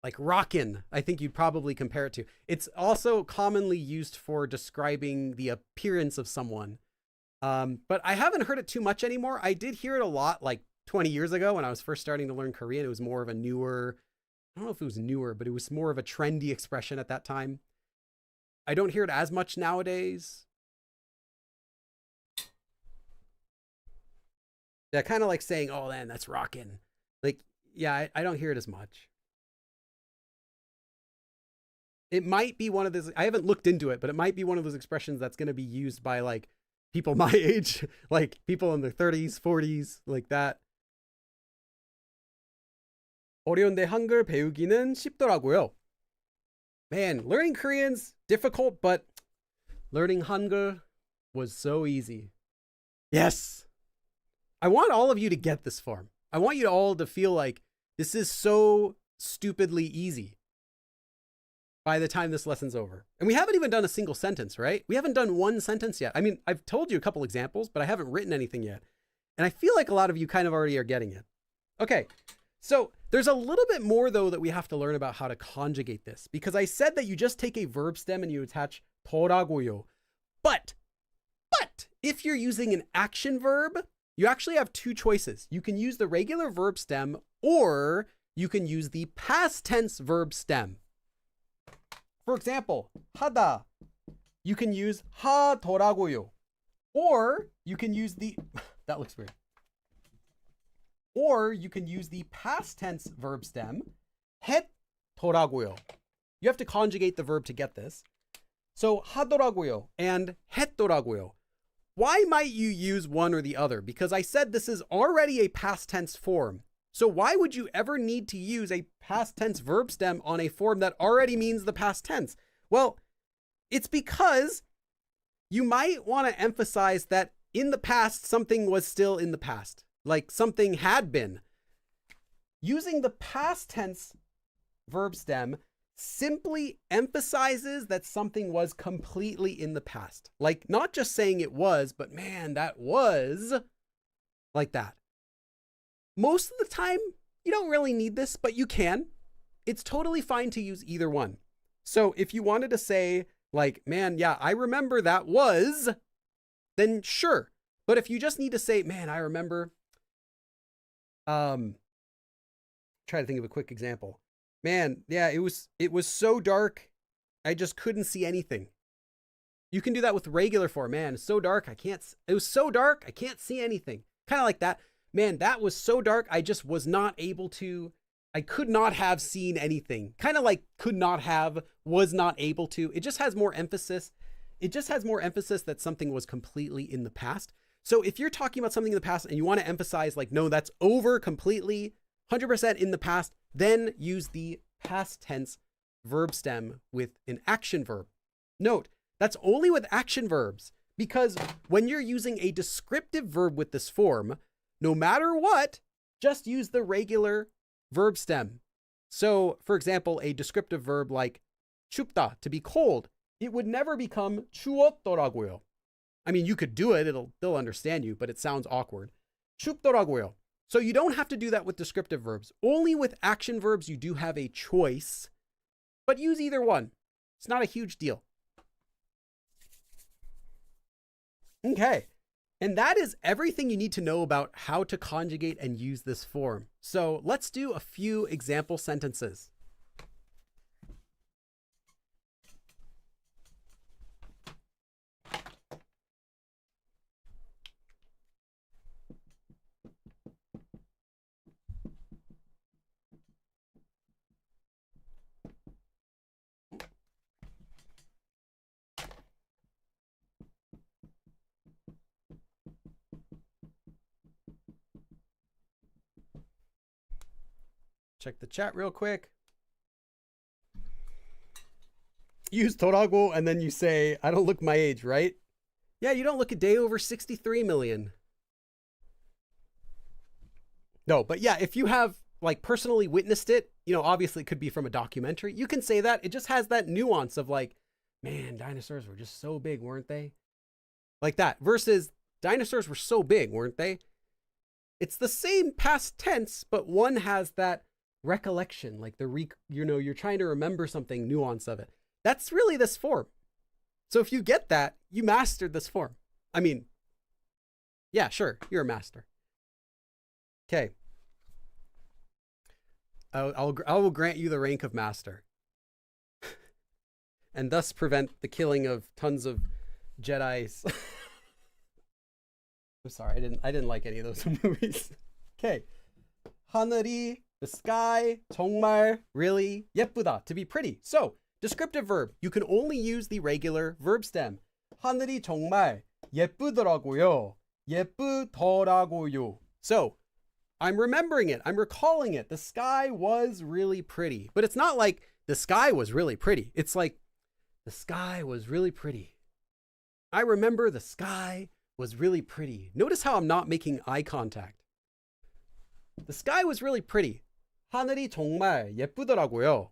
S1: like rockin'. I think you'd probably compare it to. It's also commonly used for describing the appearance of someone. But I haven't heard it too much anymore. I did hear it a lot like 20 years ago when I was first starting to learn Korean. It was more of a newer, I don't know if it was newer, but it was more of a trendy expression at that time. I don't hear it as much nowadays. Yeah, kind of like saying, "Oh man, that's rockin'." Like, yeah, I don't hear it as much. It might be one of those, I haven't looked into it, but it might be one of those expressions that's going to be used by like people my age, like people in their 30s, 40s, like that. 어려운데 한글 배우기는 쉽더라고요. Man, learning Korean's difficult, but learning Hangul was so easy. Yes. I want all of you to get this form. I want you all to feel like this is so stupidly easy by the time this lesson's over. And we haven't even done a single sentence, right? We haven't done one sentence yet. I mean, I've told you a couple examples, but I haven't written anything yet. And I feel like a lot of you kind of already are getting it. Okay, so there's a little bit more, though, that we have to learn about how to conjugate this. Because I said that you just take a verb stem and you attach 더라고요. But if you're using an action verb, you actually have two choices. You can use the regular verb stem, or you can use the past tense verb stem. For example, 하다, you can use 하더라고요. Or you can use the, that looks weird. Or you can use the past tense verb stem, 했더라고요. You have to conjugate the verb to get this. So 하더라고요 and 했더라고요. Why might you use one or the other? Because I said this is already a past tense form. So why would you ever need to use a past tense verb stem on a form that already means the past tense? Well, it's because you might want to emphasize that in the past, something was still in the past, like something had been. Using the past tense verb stem simply emphasizes that something was completely in the past. Like not just saying it was, but man, that was, like that. Most of the time, you don't really need this, but you can. It's totally fine to use either one. So if you wanted to say like, man, yeah, I remember that was, then sure. But if you just need to say, man, I remember, try to think of a quick example. Man, yeah, it was so dark, I just couldn't see anything. You can do that with regular form. Man, it's so dark, it was so dark, I can't see anything. Kind of like that. Man, that was so dark, I just was not able to, I could not have seen anything. Kind of like could not have, was not able to. It just has more emphasis. It just has more emphasis that something was completely in the past. So if you're talking about something in the past and you want to emphasize like, no, that's over completely, 100% in the past, then use the past tense verb stem with an action verb. Note, that's only with action verbs, because when you're using a descriptive verb with this form, no matter what, just use the regular verb stem. So, for example, a descriptive verb like 춥다, to be cold, it would never become 추웠더라고요. I mean, you could do it, they'll understand you, but it sounds awkward. 춥더라고요. So you don't have to do that with descriptive verbs. Only with action verbs, you do have a choice, but use either one. It's not a huge deal. Okay. And that is everything you need to know about how to conjugate and use this form. So let's do a few example sentences. check the chat real quick. Use 더라고 and then you say, I don't look my age, right? Yeah, you don't look a day over 63 million. No, but yeah, if you have like personally witnessed it, you know, obviously it could be from a documentary. You can say that. It just has that nuance of like, man, dinosaurs were just so big, weren't they? Like that versus dinosaurs were so big, weren't they? It's the same past tense, but one has that recollection, like you're trying to remember something, nuance of it. That's really this form. So if you get that, you mastered this form. I mean, yeah, sure, you're a master. Okay. I will grant you the rank of master. And thus prevent the killing of tons of Jedis. I'm sorry, I didn't like any of those movies. Okay. 하늘이, the sky, 정말, really, 예쁘다, to be pretty. So, descriptive verb, you can only use the regular verb stem. 하늘이 정말 예쁘더라고요. 예쁘더라고요. So, I'm remembering it. I'm recalling it. The sky was really pretty. But it's not like the sky was really pretty. It's like the sky was really pretty. I remember the sky was really pretty. Notice how I'm not making eye contact. The sky was really pretty. 하늘이 정말 예쁘더라고요.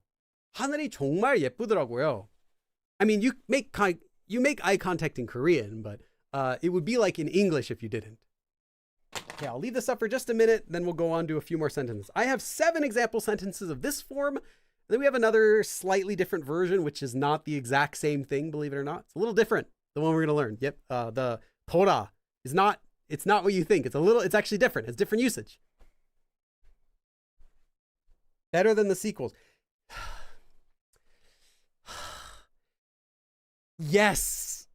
S1: 하늘이 정말 예쁘더라고요. I mean, you make eye contact in Korean, but it would be like in English if you didn't. Okay, I'll leave this up for just a minute, then we'll go on to a few more sentences. I have 7 example sentences of this form, and then we have another slightly different version, which is not the exact same thing, believe it or not. It's a little different, the one we're going to learn. Yep, the Tora is not, it's not what you think. It's actually different. It's different usage. Better than the sequels. Yes.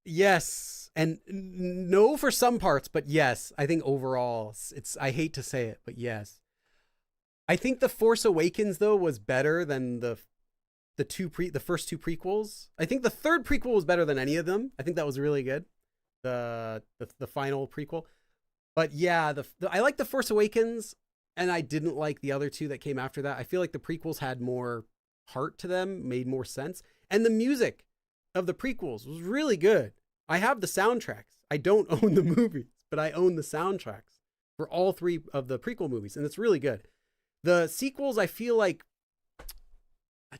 S1: Yes. And no for some parts, but yes, I think overall I hate to say it, but yes. I think The Force Awakens though was better than the first 2 prequels. I think the third prequel was better than any of them. I think that was really good. The final prequel. But yeah, I like The Force Awakens, and I didn't like the other 2 that came after that. I feel like the prequels had more heart to them, made more sense. And the music of the prequels was really good. I have the soundtracks. I don't own the movies, but I own the soundtracks for all 3 of the prequel movies, and it's really good. The sequels, I feel like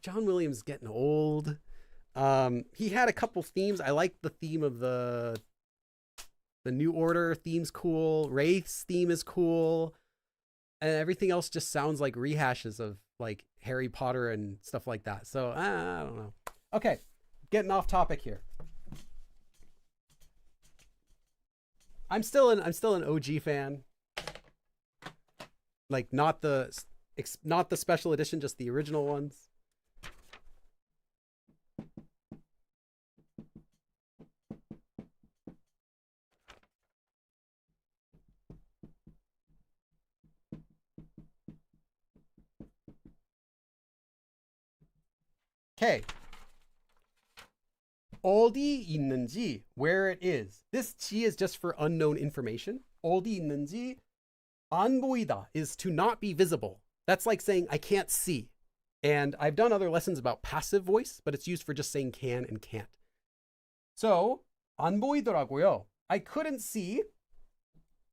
S1: John Williams is getting old. He had a couple themes. I like the theme of the New Order theme's cool. Wraith's theme is cool. And everything else just sounds like rehashes of like Harry Potter and stuff like that. So I don't know. Okay, getting off topic here. I'm still an OG fan. Like not the special edition, just the original ones. Okay. 어디 있는지, where it is. This 지 is just for unknown information. 어디 있는지, 안 보이다 is to not be visible. That's like saying I can't see. And I've done other lessons about passive voice, but it's used for just saying can and can't. So, 안 보이더라고요. I couldn't see.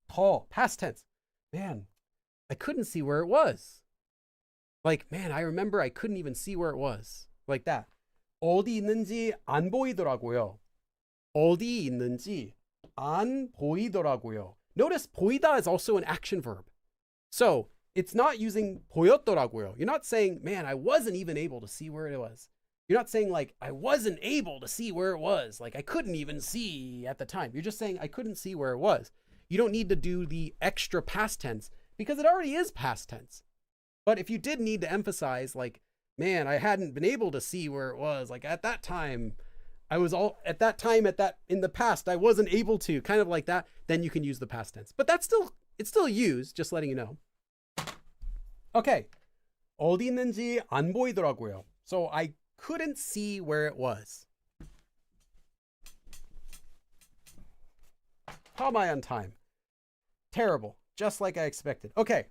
S1: 더, past tense. Man, I couldn't see where it was. Like, man, I remember I couldn't even see where it was. Like that. 어디 있는지 안 보이더라고요. 어디 있는지 안 보이더라고요. Notice 보이다 is also an action verb. So it's not using 보였더라고요. You're not saying, man, I wasn't even able to see where it was. You're not saying like, I wasn't able to see where it was. Like I couldn't even see at the time. You're just saying I couldn't see where it was. You don't need to do the extra past tense because it already is past tense. But if you did need to emphasize like, man, I hadn't been able to see where it was. Like at that time, in the past, I wasn't able to, kind of like that. Then you can use the past tense. But it's still used, just letting you know. Okay. 어디 있는지 안 보이더라고요. So I couldn't see where it was. How am I on time? Terrible. Just like I expected. Okay.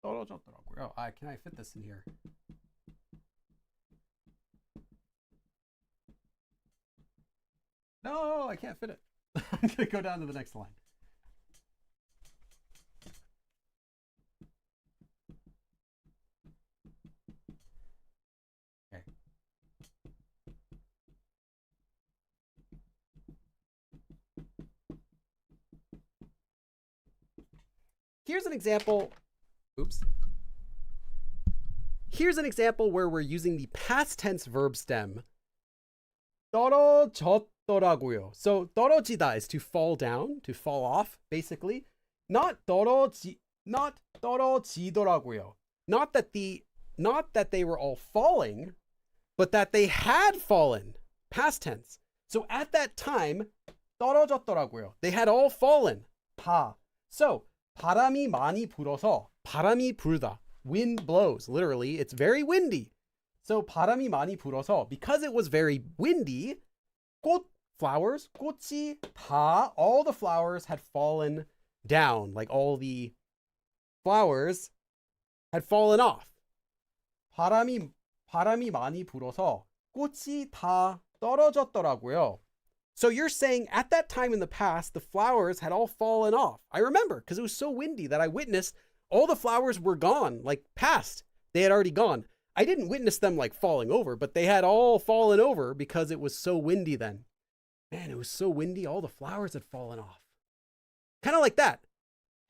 S1: 떨어졌더라고요. Can I fit this in here? No, I can't fit it. I'm gonna go down to the next line. Okay. Here's an example. Oops. Here's an example where we're using the past tense verb stem. 떨어졌더라고요. So 떨어지다 is to fall down, to fall off, basically. Not 떨어지더라고요. Not that they were all falling, but that they had fallen. Past tense. So at that time, 떨어졌더라고요. They had all fallen. So 바람이 많이 불어서, 바람이 불다. Wind blows, literally. It's very windy. So 바람이 많이 불어서, because it was very windy, 꽃, flowers, 꽃이 다, all the flowers had fallen down. Like all the flowers had fallen off. 바람이 많이 불어서 꽃이 다 떨어졌더라고요. So you're saying at that time in the past, the flowers had all fallen off. I remember, because it was so windy that I witnessed all the flowers were gone, like past. They had already gone. I didn't witness them like falling over, but they had all fallen over because it was so windy then. Man, it was so windy, all the flowers had fallen off. Kind of like that.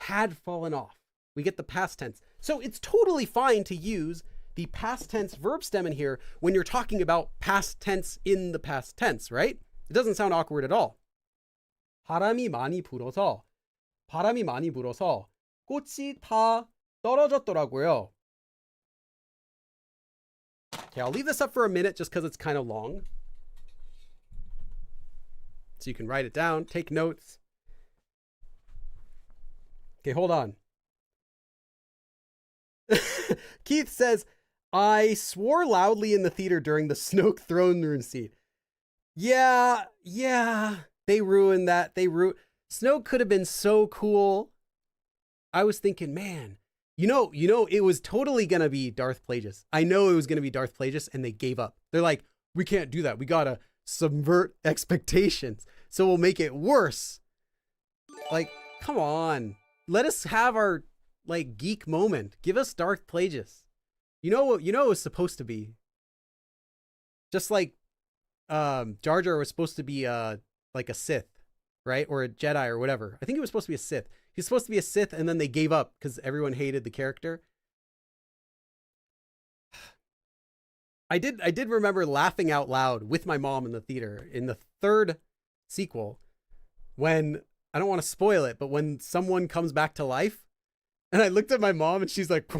S1: Had fallen off. We get the past tense. So it's totally fine to use the past tense verb stem in here when you're talking about past tense in the past tense, right? It doesn't sound awkward at all. 바람이 많이 불어서 꽃이 다 떨어졌더라고요. Okay, I'll leave this up for a minute just because it's kind of long. So you can write it down, take notes. Okay, hold on. Keith says, I swore loudly in the theater during the Snoke throne room scene. Yeah, they ruined that. Snoke could have been so cool. I was thinking, man, you know, it was totally going to be Darth Plagueis. I know it was going to be Darth Plagueis, and they gave up. They're like, we can't do that. We got to subvert expectations. So we'll make it worse. Like, come on. Let us have our, like, geek moment. Give us Darth Plagueis. You know what it was supposed to be? Just like Jar Jar was supposed to be like a Sith, right? Or a Jedi or whatever. I think he was supposed to be a Sith. He's supposed to be a Sith, and then they gave up because everyone hated the character. I did remember laughing out loud with my mom in the theater in the third sequel when, I don't want to spoil it, but when someone comes back to life, and I looked at my mom and she's like,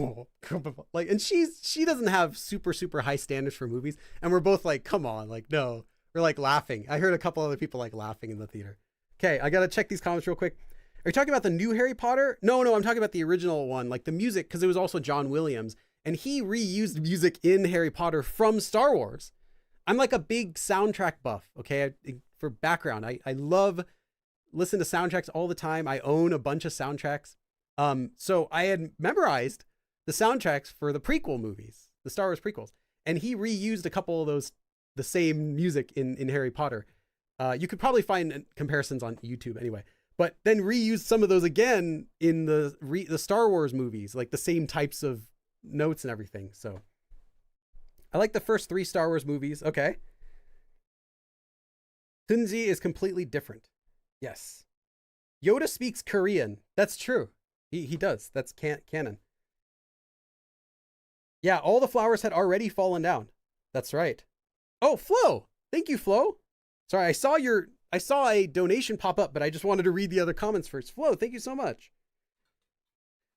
S1: like, and she doesn't have super high standards for movies, and we're both like, come on, like, no, we're like laughing. I heard a couple other people like laughing in the theater. Okay, I gotta check these comments real quick. Are you talking about the new Harry Potter? No, I'm talking about the original one, like the music, because it was also John Williams, and he reused music in Harry Potter from Star Wars. I'm like a big soundtrack buff, okay? For background, I love listen to soundtracks all the time. I own a bunch of soundtracks. So I had memorized the soundtracks for the prequel movies, the Star Wars prequels, and he reused a couple of those, the same music in Harry Potter. You could probably find comparisons on YouTube anyway, but then reused some of those again in the Star Wars movies, like the same types of notes and everything. So I like the first 3 Star Wars movies. Okay. Tunji is completely different. Yes. Yoda speaks Korean. That's true. He does. That's canon. Yeah, all the flowers had already fallen down. That's right. Oh, Flo. Thank you, Flo. Sorry, I saw a donation pop up, but I just wanted to read the other comments first. Flo, thank you so much.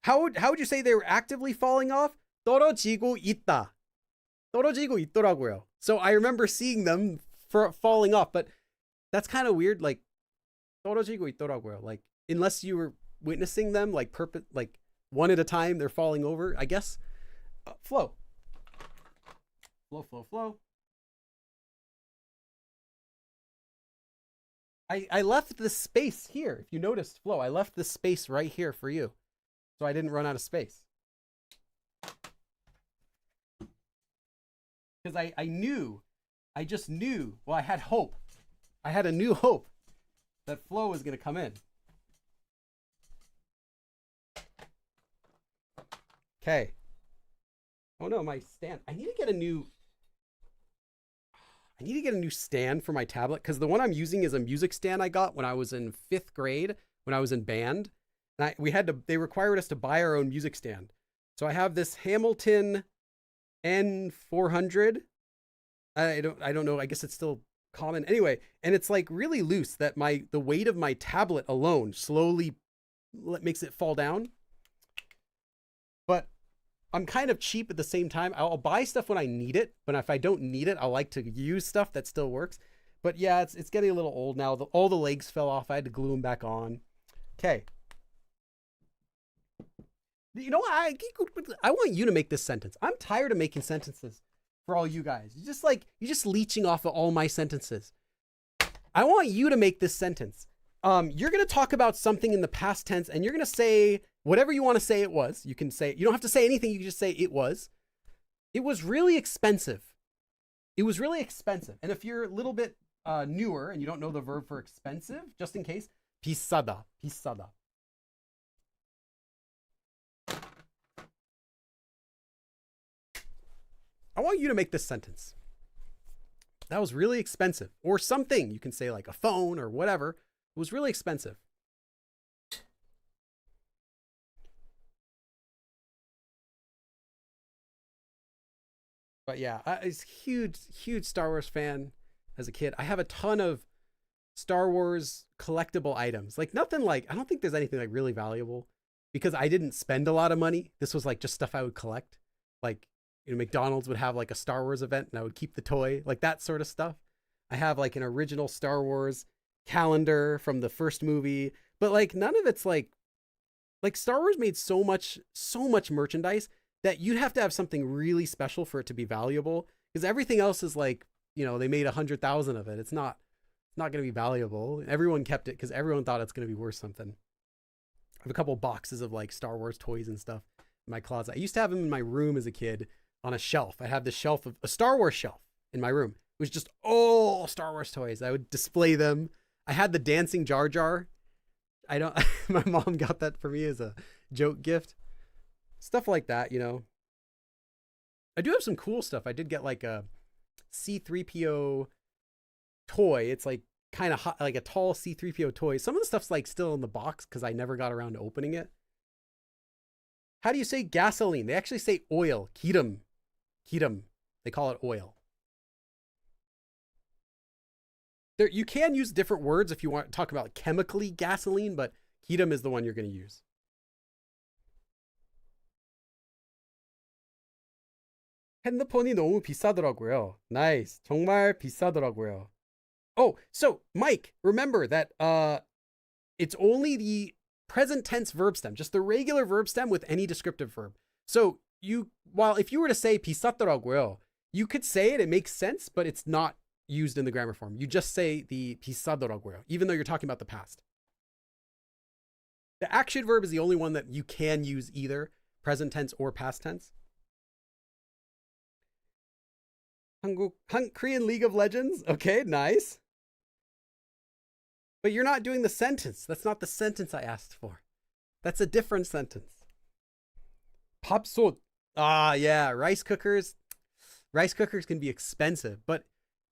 S1: How would you say they were actively falling off? 떨어지고 있다. 떨어지고 있더라고요. So I remember seeing them falling off, but that's kind of weird. Like, 떨어지고 있더라고요. Like, unless you were witnessing them, like one at a time, they're falling over, I guess. Flow. I left this space here. If you noticed, Flo, I left this space right here for you, so I didn't run out of space. because I just knew, well, I had hope. I had a new hope that flow was going to come in. Okay. Oh no, my stand. I need to get a new stand for my tablet because the one I'm using is a music stand I got when I was in 5th grade, when I was in band. And they required us to buy our own music stand. So I have this Hamilton N400. I don't know. I guess it's still common. Anyway, and it's like really loose that the weight of my tablet alone slowly makes it fall down. But I'm kind of cheap at the same time. I'll buy stuff when I need it, but if I don't need it, I like to use stuff that still works. But yeah, it's getting a little old now. All the legs fell off. I had to glue them back on. Okay. You know, I want you to make this sentence. I'm tired of making sentences for all you guys. You're just leeching off of all my sentences. I want you to make this sentence. You're going to talk about something in the past tense and you're going to say whatever you want to say it was. You can say, you don't have to say anything. You can just say it was. It was really expensive. It was really expensive. And if you're a little bit newer and you don't know the verb for expensive, just in case, 비싸다, 비싸다. I want you to make this sentence. That was really expensive. Or something. You can say like a phone or whatever. It was really expensive. But yeah, I was huge Star Wars fan as a kid. I have a ton of Star Wars collectible items. Like nothing like, I don't think there's anything like really valuable because I didn't spend a lot of money. This was like just stuff I would collect. Like, you know, McDonald's would have like a Star Wars event and I would keep the toy, like that sort of stuff. I have like an original Star Wars calendar from the first movie, but like none of it's like Star Wars made so much merchandise that you'd have to have something really special for it to be valuable because everything else is like, you know, they made 100,000 of it. It's not going to be valuable. Everyone kept it because everyone thought it's going to be worth something. I have a couple boxes of like Star Wars toys and stuff in my closet. I used to have them in my room as a kid on a shelf. I have this shelf of a Star Wars shelf in my room. It was just all Star Wars toys. I would display them. I had the dancing Jar Jar. My mom got that for me as a joke gift. Stuff like that, you know. I do have some cool stuff. I did get like a C-3PO toy. It's like kind of hot, like a tall C-3PO toy. Some of the stuff's like still in the box because I never got around to opening it. How do you say gasoline? They actually say oil. 기름. Kiram. They call it oil. You can use different words if you want to talk about chemically gasoline, but kiram is the one you're going to use. 핸드폰이 너무 비싸더라고요. Nice. 정말 비싸더라고요. Oh, so Mike, remember that it's only the present tense verb stem, just the regular verb stem with any descriptive verb. So if you were to say 비쌌더라고요, you could say it makes sense, but it's not used in the grammar form. You just say the 비싸더라고요, even though you're talking about the past. The action verb is the only one that you can use either present tense or past tense. Korean League of Legends. Okay, nice. But you're not doing the sentence. That's not the sentence I asked for. That's a different sentence. 밥솥. Ah, yeah, rice cookers. Rice cookers can be expensive, but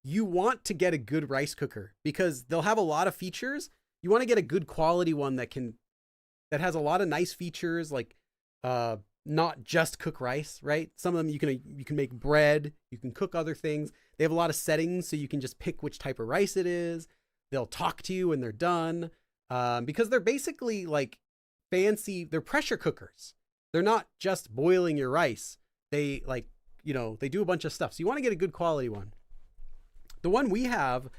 S1: you want to get a good rice cooker because they'll have a lot of features. You want to get a good quality one that has a lot of nice features, like not just cook rice, right? Some of them you can make bread, you can cook other things. They have a lot of settings, so you can just pick which type of rice it is. They'll talk to you when they're done, because they're basically like fancy. They're pressure cookers. They're not just boiling your rice. They they do a bunch of stuff. So you want to get a good quality one. The one we have,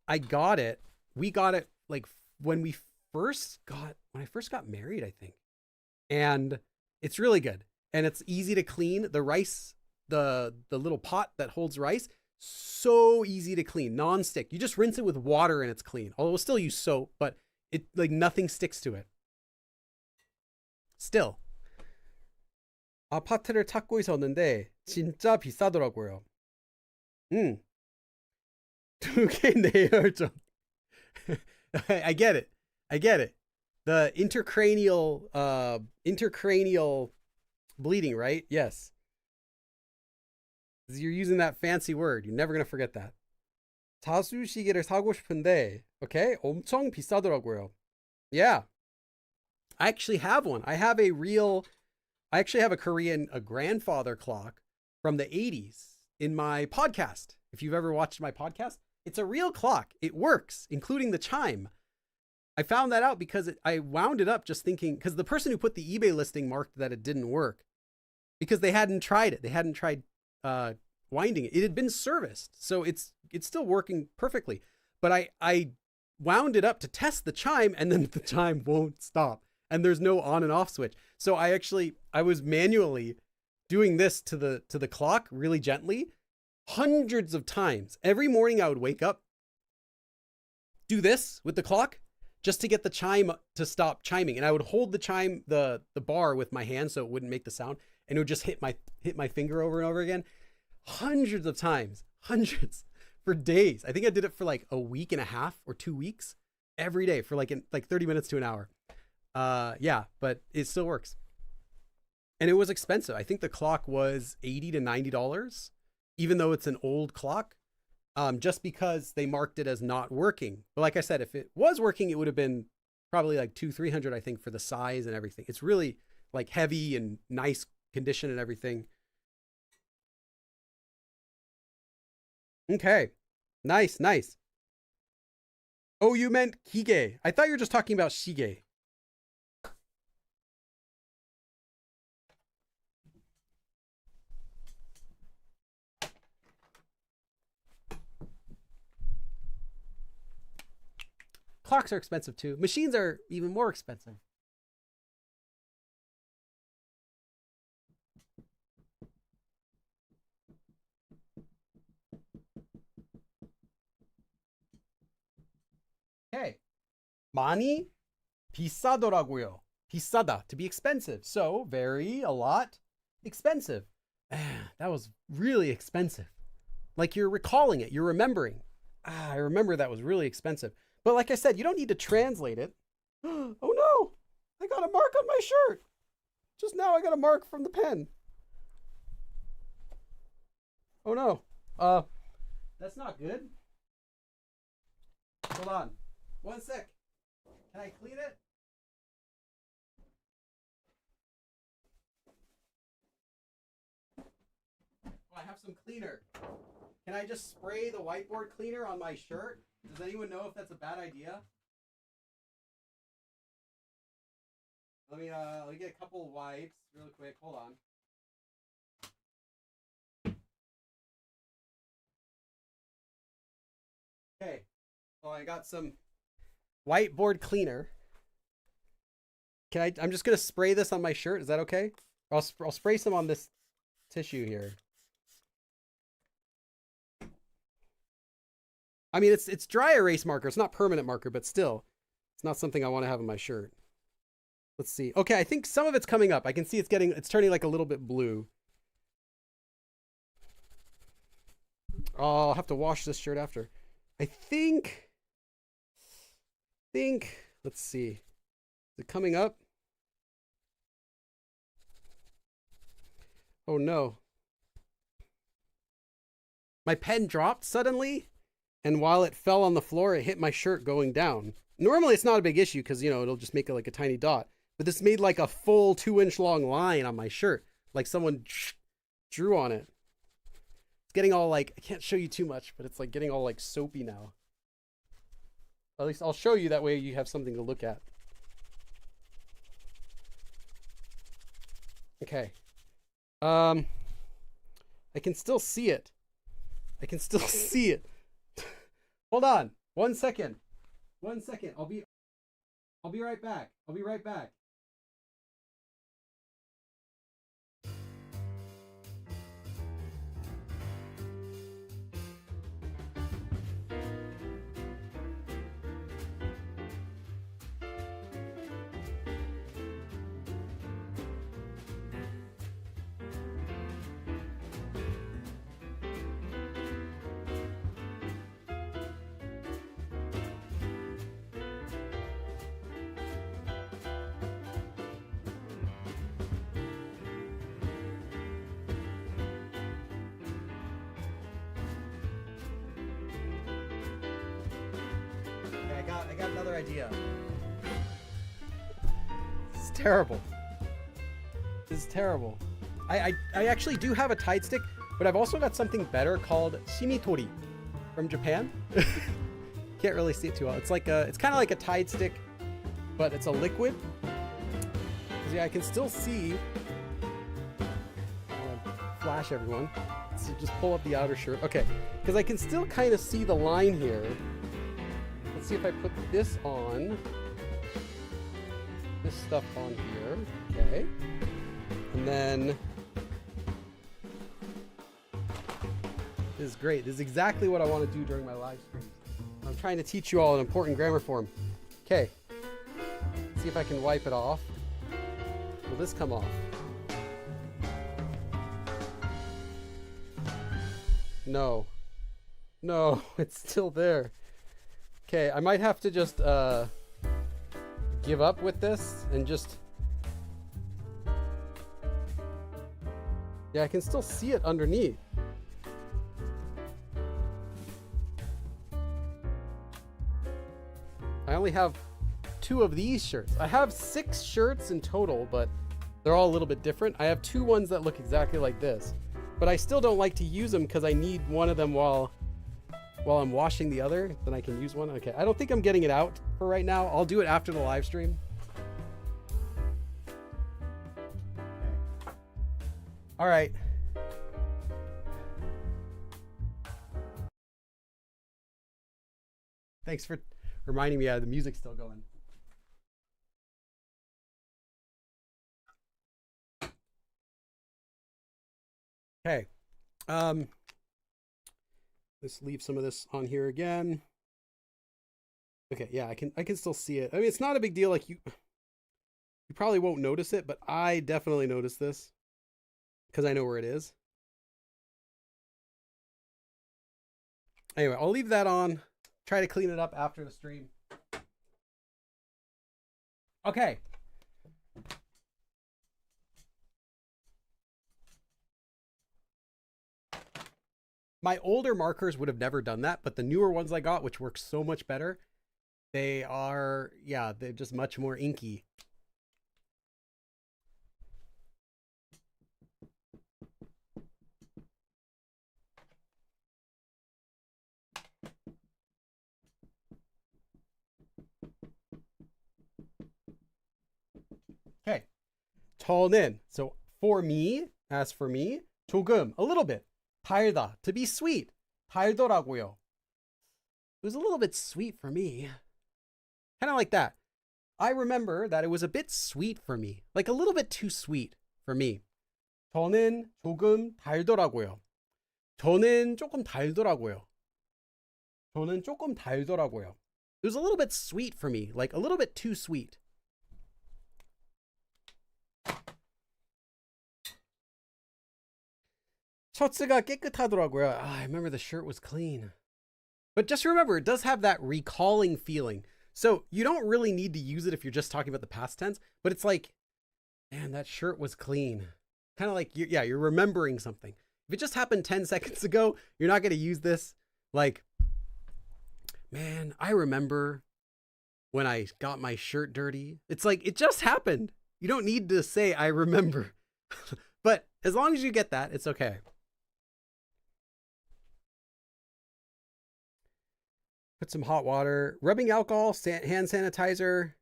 S1: we got it like when I first got married, I think. And it's really good. And it's easy to clean. The rice, the little pot that holds rice, so easy to clean, non-stick. You just rinse it with water and it's clean. Although we'll still use soap, but it like nothing sticks to it. Still. 아파트를 찾고 있었는데 진짜 비싸더라고요. 음. 두개 내열점. I get it. I get it. The intercranial bleeding, right? Yes. You're using that fancy word. You're never gonna forget that. 자수 시계를 사고 싶은데, okay? 엄청 비싸더라고요. Yeah. I actually have one. I actually have a grandfather clock from the 80s in my podcast. If you've ever watched my podcast, it's a real clock. It works, including the chime. I found that out because I wound it up just thinking, because the person who put the eBay listing marked that it didn't work because they hadn't tried it. They hadn't tried winding it. It had been serviced, so it's still working perfectly. But I wound it up to test the chime, and then the chime won't stop, and there's no on and off switch. So I was manually doing this to the clock really gently, hundreds of times. Every morning I would wake up, do this with the clock just to get the chime to stop chiming, and I would hold the bar with my hand so it wouldn't make the sound, and it would just hit my finger over and over again, hundreds of times, hundreds, for days. I think I did it for like a week and a half or 2 weeks, every day for like 30 minutes to an hour. Yeah, but it still works. And it was expensive. I think the clock was $80 to $90, even though it's an old clock, just because they marked it as not working. But like I said, if it was working, it would have been probably like $200-300, I think, for the size and everything. It's really like heavy and nice condition and everything. Okay. Nice, nice. Oh, you meant kige. I thought you were just talking about shige. Clocks are expensive too. Machines are even more expensive. Okay. 많이 비싸더라고요. 비싸다, to be expensive. So, a lot, expensive. That was really expensive. Like you're recalling it, you're remembering. I remember that was really expensive. But like I said, you don't need to translate it. Oh no, I got a mark on my shirt. Just now I got a mark from the pen. Oh no. That's not good. Hold on. One sec. Can I clean it? Oh, I have some cleaner. Can I just spray the whiteboard cleaner on my shirt? Does anyone know if that's a bad idea? Let me get a couple wipes really quick. Hold on. Okay. Well, I got some whiteboard cleaner. I'm just gonna spray this on my shirt. Is that okay? I'll spray some on this tissue here. I mean, it's dry erase marker. It's not permanent marker, but still, it's not something I want to have on my shirt. Let's see. Okay, I think some of it's coming up. I can see it's turning like a little bit blue. Oh, I'll have to wash this shirt after. I think, let's see. Is it coming up? Oh no. My pen dropped suddenly, and while it fell on the floor, it hit my shirt going down. Normally it's not a big issue because, you know, it'll just make it like a tiny dot. But this made like a full 2-inch long line on my shirt. Like someone drew on it. It's getting all like, I can't show you too much, but it's like getting all like soapy now. At least I'll show you, that way you have something to look at. Okay. I can still see it. I can still see it. Hold on. 1 second. 1 second. I'll be right back. I'll be right back. another idea. It's terrible. This is terrible. I actually do have a Tide stick, but I've also got something better called shimitori from Japan. Can't really see it too well. It's like it's kind of like a Tide stick, but it's a liquid. Yeah, I can still see. Flash everyone. So just pull up the outer shirt. Okay, because I can still kind of see the line here. Let's see if I put this on. This stuff on here. Okay. And then this is great. This is exactly what I want to do during my live streams. I'm trying to teach you all an important grammar form. Okay. Let's see if I can wipe it off. Will this come off? No. No, it's still there. Okay, I might have to just give up with this and just... Yeah, I can still see it underneath. I only have 2 of these shirts. I have 6 shirts in total, but they're all a little bit different. I have 2 ones that look exactly like this, but I still don't like to use them because I need one of them while I'm washing the other. Then I can use one. Okay, I don't think I'm getting it out for right now. I'll do it after the live stream. All right. Thanks for reminding me. The music's still going. Okay. Let's leave some of this on here again. Okay, yeah, I can still see it. I mean, it's not a big deal. Like you probably won't notice it, but I definitely notice this because I know where it is. Anyway, I'll leave that on. Try to clean it up after the stream. Okay. My older markers would have never done that, but the newer ones I got, which work so much better, they are, yeah, they're just much more inky. Okay. 저는, so for me, as for me, 조금, a little bit. 달다, to be sweet. 달더라고요. It was a little bit sweet for me. Kind of like that. I remember that it was a bit sweet for me. Like a little bit too sweet for me. 저는 조금 달더라고요. 저는 조금 달더라고요. 저는 조금 달더라고요. It was a little bit sweet for me. Like a little bit too sweet. 셔츠가 깨끗하더라고요. I remember the shirt was clean. But just remember, it does have that recalling feeling. So you don't really need to use it if you're just talking about the past tense, but it's like, man, that shirt was clean. Kind of like, you're remembering something. If it just happened 10 seconds ago, you're not going to use this. Like, man, I remember when I got my shirt dirty. It's like, it just happened. You don't need to say, I remember. But as long as you get that, it's okay. Put some hot water, rubbing alcohol, hand sanitizer.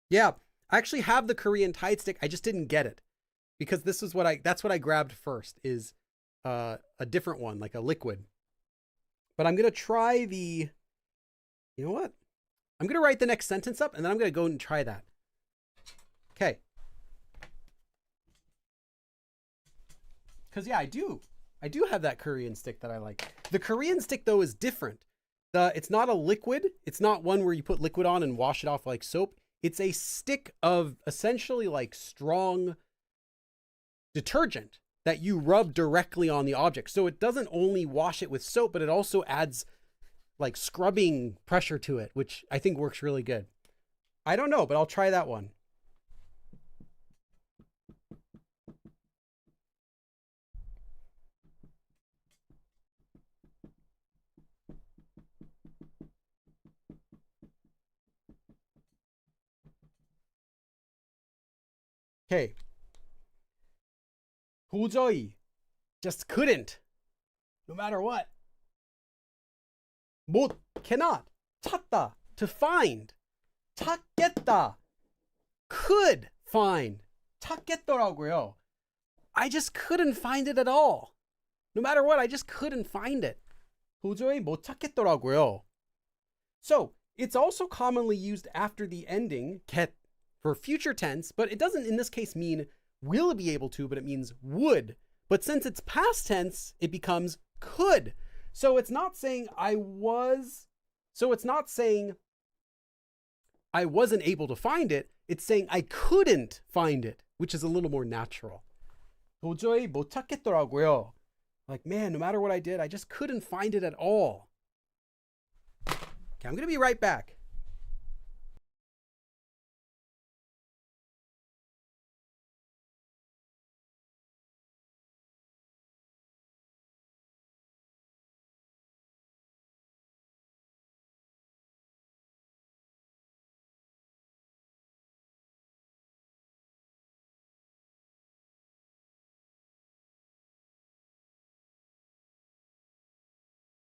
S1: Yeah, I actually have the Korean Tide stick. I just didn't get it because this is that's what I grabbed first, is a different one, like a liquid. But I'm going to try you know what? I'm going to write the next sentence up and then I'm going to go and try that. Okay. Because yeah, I do have that Korean stick that I like. The Korean stick though is different. It's not a liquid. It's not one where you put liquid on and wash it off like soap. It's a stick of essentially like strong detergent that you rub directly on the object. So it doesn't only wash it with soap, but it also adds like scrubbing pressure to it, which I think works really good. I don't know, but I'll try that one. Okay. 도저히. Just couldn't. No matter what. 못. Cannot. 찾다. To find. 찾겠다. Could find. 찾겠더라고요. I just couldn't find it at all. No matter what, I just couldn't find it. 도저히 못 찾겠더라고요. So, it's also commonly used after the ending, get, for future tense, but it doesn't in this case mean will be able to, but it means would. But since it's past tense, it becomes could. So it's not saying I was, so it's not saying I wasn't able to find it. It's saying I couldn't find it, which is a little more natural. 도저히 못 찾겠더라고요. Like, man, no matter what I did, I just couldn't find it at all. Okay, I'm going to be right back.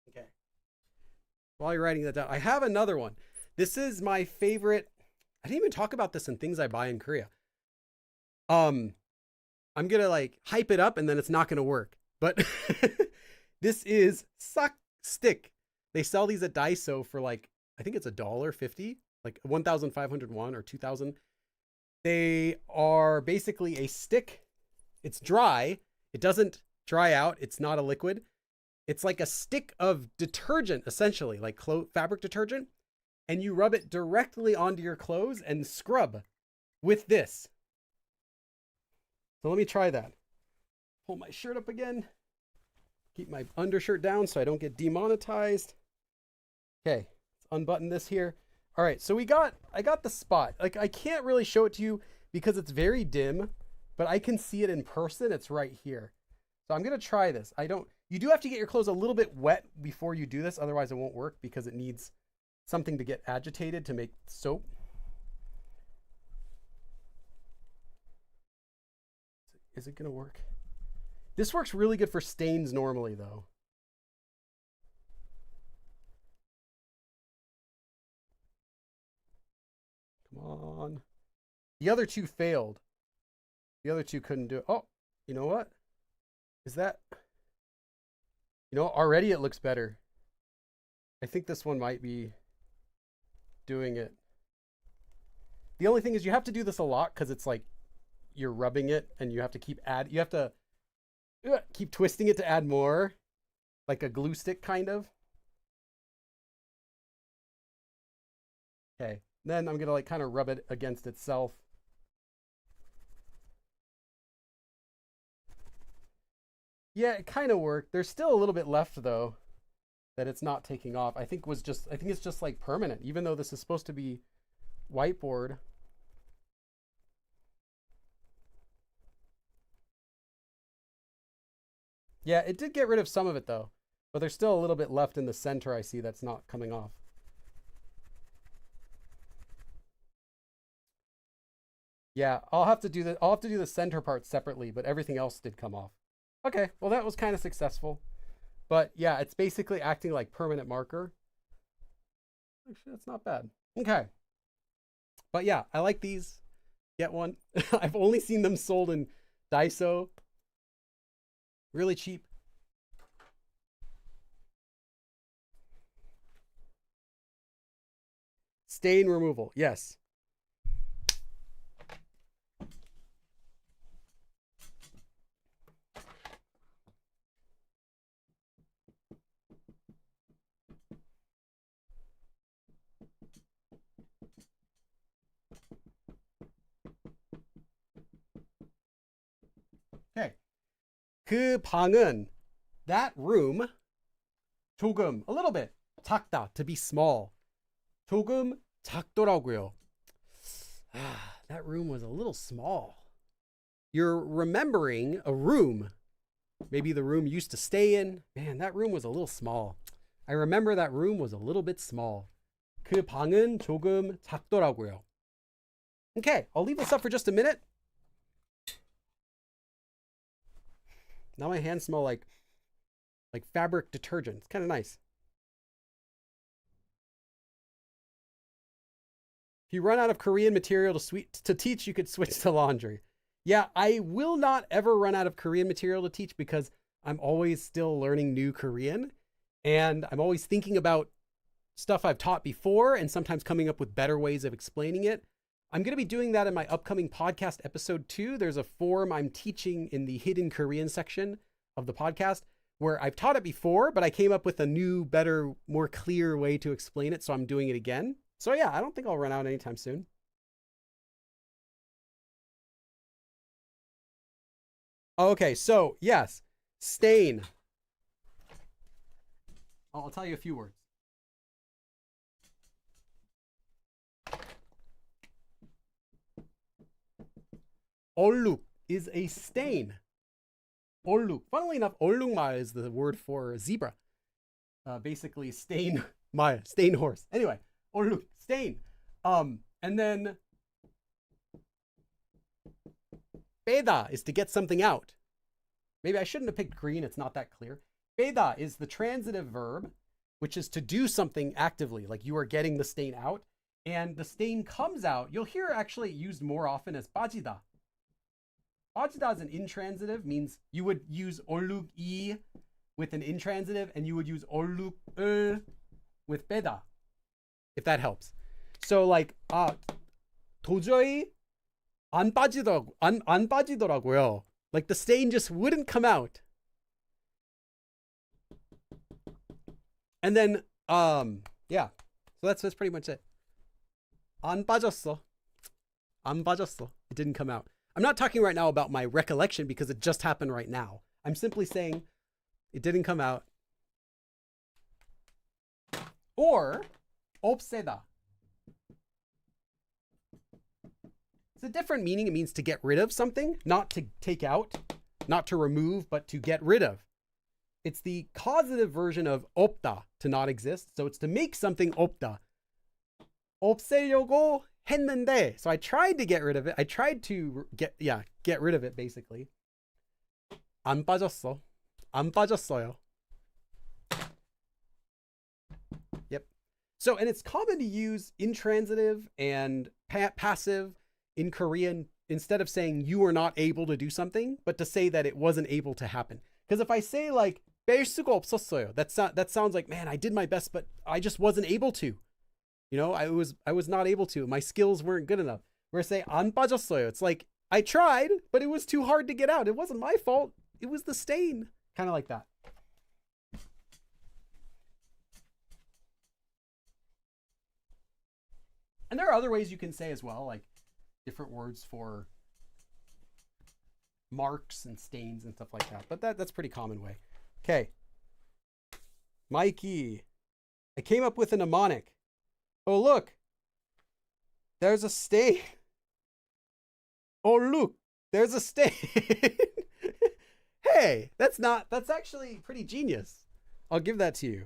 S1: Okay. While you're writing that down, I have another one. This is my favorite. I didn't even talk about this in things I buy in Korea. I'm gonna like hype it up and then it's not gonna work. But this is sak stick. They sell these at Daiso for like, I think it's $1.50, like 1,500 won or 2,000. They are basically a stick. It's dry. It doesn't dry out. It's not a liquid. It's like a stick of detergent, essentially, like fabric detergent. And you rub it directly onto your clothes and scrub with this. So let me try that. Pull my shirt up again. Keep my undershirt down so I don't get demonetized. Okay, let's unbutton this here. All right, so I got the spot. Like, I can't really show it to you because it's very dim, but I can see it in person. It's right here. So I'm gonna try this. You do have to get your clothes a little bit wet before you do this, otherwise it won't work because it needs something to get agitated to make soap. Is it gonna work? This works really good for stains normally though. Come on. The other two failed. The other two couldn't do it. Oh, you know what? Is that... You know, already it looks better. I think this one might be doing it. The only thing is you have to do this a lot because it's like you're rubbing it and you have to keep keep twisting it to add more, like a glue stick kind of. Okay, then I'm gonna like kind of rub it against itself. Yeah, it kind of worked. There's still a little bit left though that it's not taking off. I think it's just like permanent, even though this is supposed to be whiteboard. Yeah, it did get rid of some of it though, but there's still a little bit left in the center I see that's not coming off. Yeah, I'll have to do the center part separately, but everything else did come off. Okay, well that was kind of successful. But yeah, it's basically acting like permanent marker. Actually, that's not bad. Okay. But yeah, I like these. Get one. I've only seen them sold in Daiso. Really cheap. Stain removal. Yes. Okay. 그 방은, that room, 조금, a little bit, 작다, to be small. 조금 작더라고요. That room was a little small. You're remembering a room. Maybe the room you used to stay in. Man, that room was a little small. I remember that room was a little bit small. 그 방은 조금 작더라고요. Okay, I'll leave this up for just a minute. Now my hands smell like fabric detergent. It's kind of nice. If you run out of Korean material to teach, you could switch to laundry. Yeah, I will not ever run out of Korean material to teach because I'm always still learning new Korean. And I'm always thinking about stuff I've taught before and sometimes coming up with better ways of explaining it. I'm going to be doing that in my upcoming podcast episode 2. There's a form I'm teaching in the hidden Korean section of the podcast where I've taught it before, but I came up with a new, better, more clear way to explain it. So I'm doing it again. So yeah, I don't think I'll run out anytime soon. Okay, so yes, stain. I'll tell you a few words. 얼룩 is a stain. 얼룩. Funnily enough, 얼룩말 is the word for zebra. Basically, stain horse. Anyway, 얼룩, stain. And then 빼다 is to get something out. Maybe I shouldn't have picked green. It's not that clear. 빼다 is the transitive verb, which is to do something actively, like you are getting the stain out. And the stain comes out. You'll hear actually used more often as 빠지다. 빠지다 is an intransitive, means you would use 얼룩이 with an intransitive, and you would use 얼룩을 with 빼다, if that helps. So like, 도저히 안 빠지더라고요. Like the stain just wouldn't come out. And then, yeah. So that's pretty much it. 안 빠졌어. 안 빠졌어. It didn't come out. I'm not talking right now about my recollection because it just happened right now. I'm simply saying it didn't come out. Or 없애다. It's a different meaning. It means to get rid of something, not to take out, not to remove, but to get rid of. It's the causative version of 없다, to not exist. So it's to make something 없다. 없애려고 했는데. So I tried to get rid of it. I tried to get rid of it basically. 안 빠졌어. 안 빠졌어요. Yep. So, and it's common to use intransitive and passive in Korean instead of saying you are not able to do something, but to say that it wasn't able to happen. Because if I say like 뺄 수가 없었어요, that sounds like, man, I did my best, but I just wasn't able to. You know, I was not able to. My skills weren't good enough. Where I say 안 빠졌어요, it's like I tried, but it was too hard to get out. It wasn't my fault. It was the stain. Kind of like that. And there are other ways you can say as well, like different words for marks and stains and stuff like that. But that's a pretty common way. Okay. Mikey. I came up with a mnemonic. Oh, look. There's a stain. Oh, look. There's a stain. Hey, that's actually pretty genius. I'll give that to you.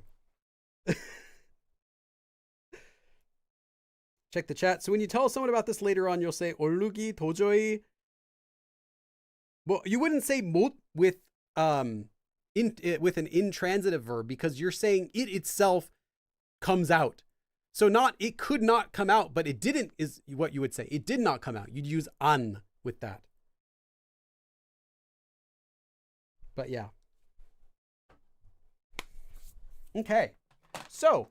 S1: Check the chat. So when you tell someone about this later on, you'll say 얼룩이 도저히. Well, you wouldn't say 못 with an intransitive verb because you're saying it itself comes out. So not it could not come out, but it didn't is what you would say. It did not come out. You'd use 안 with that. But yeah. Okay. So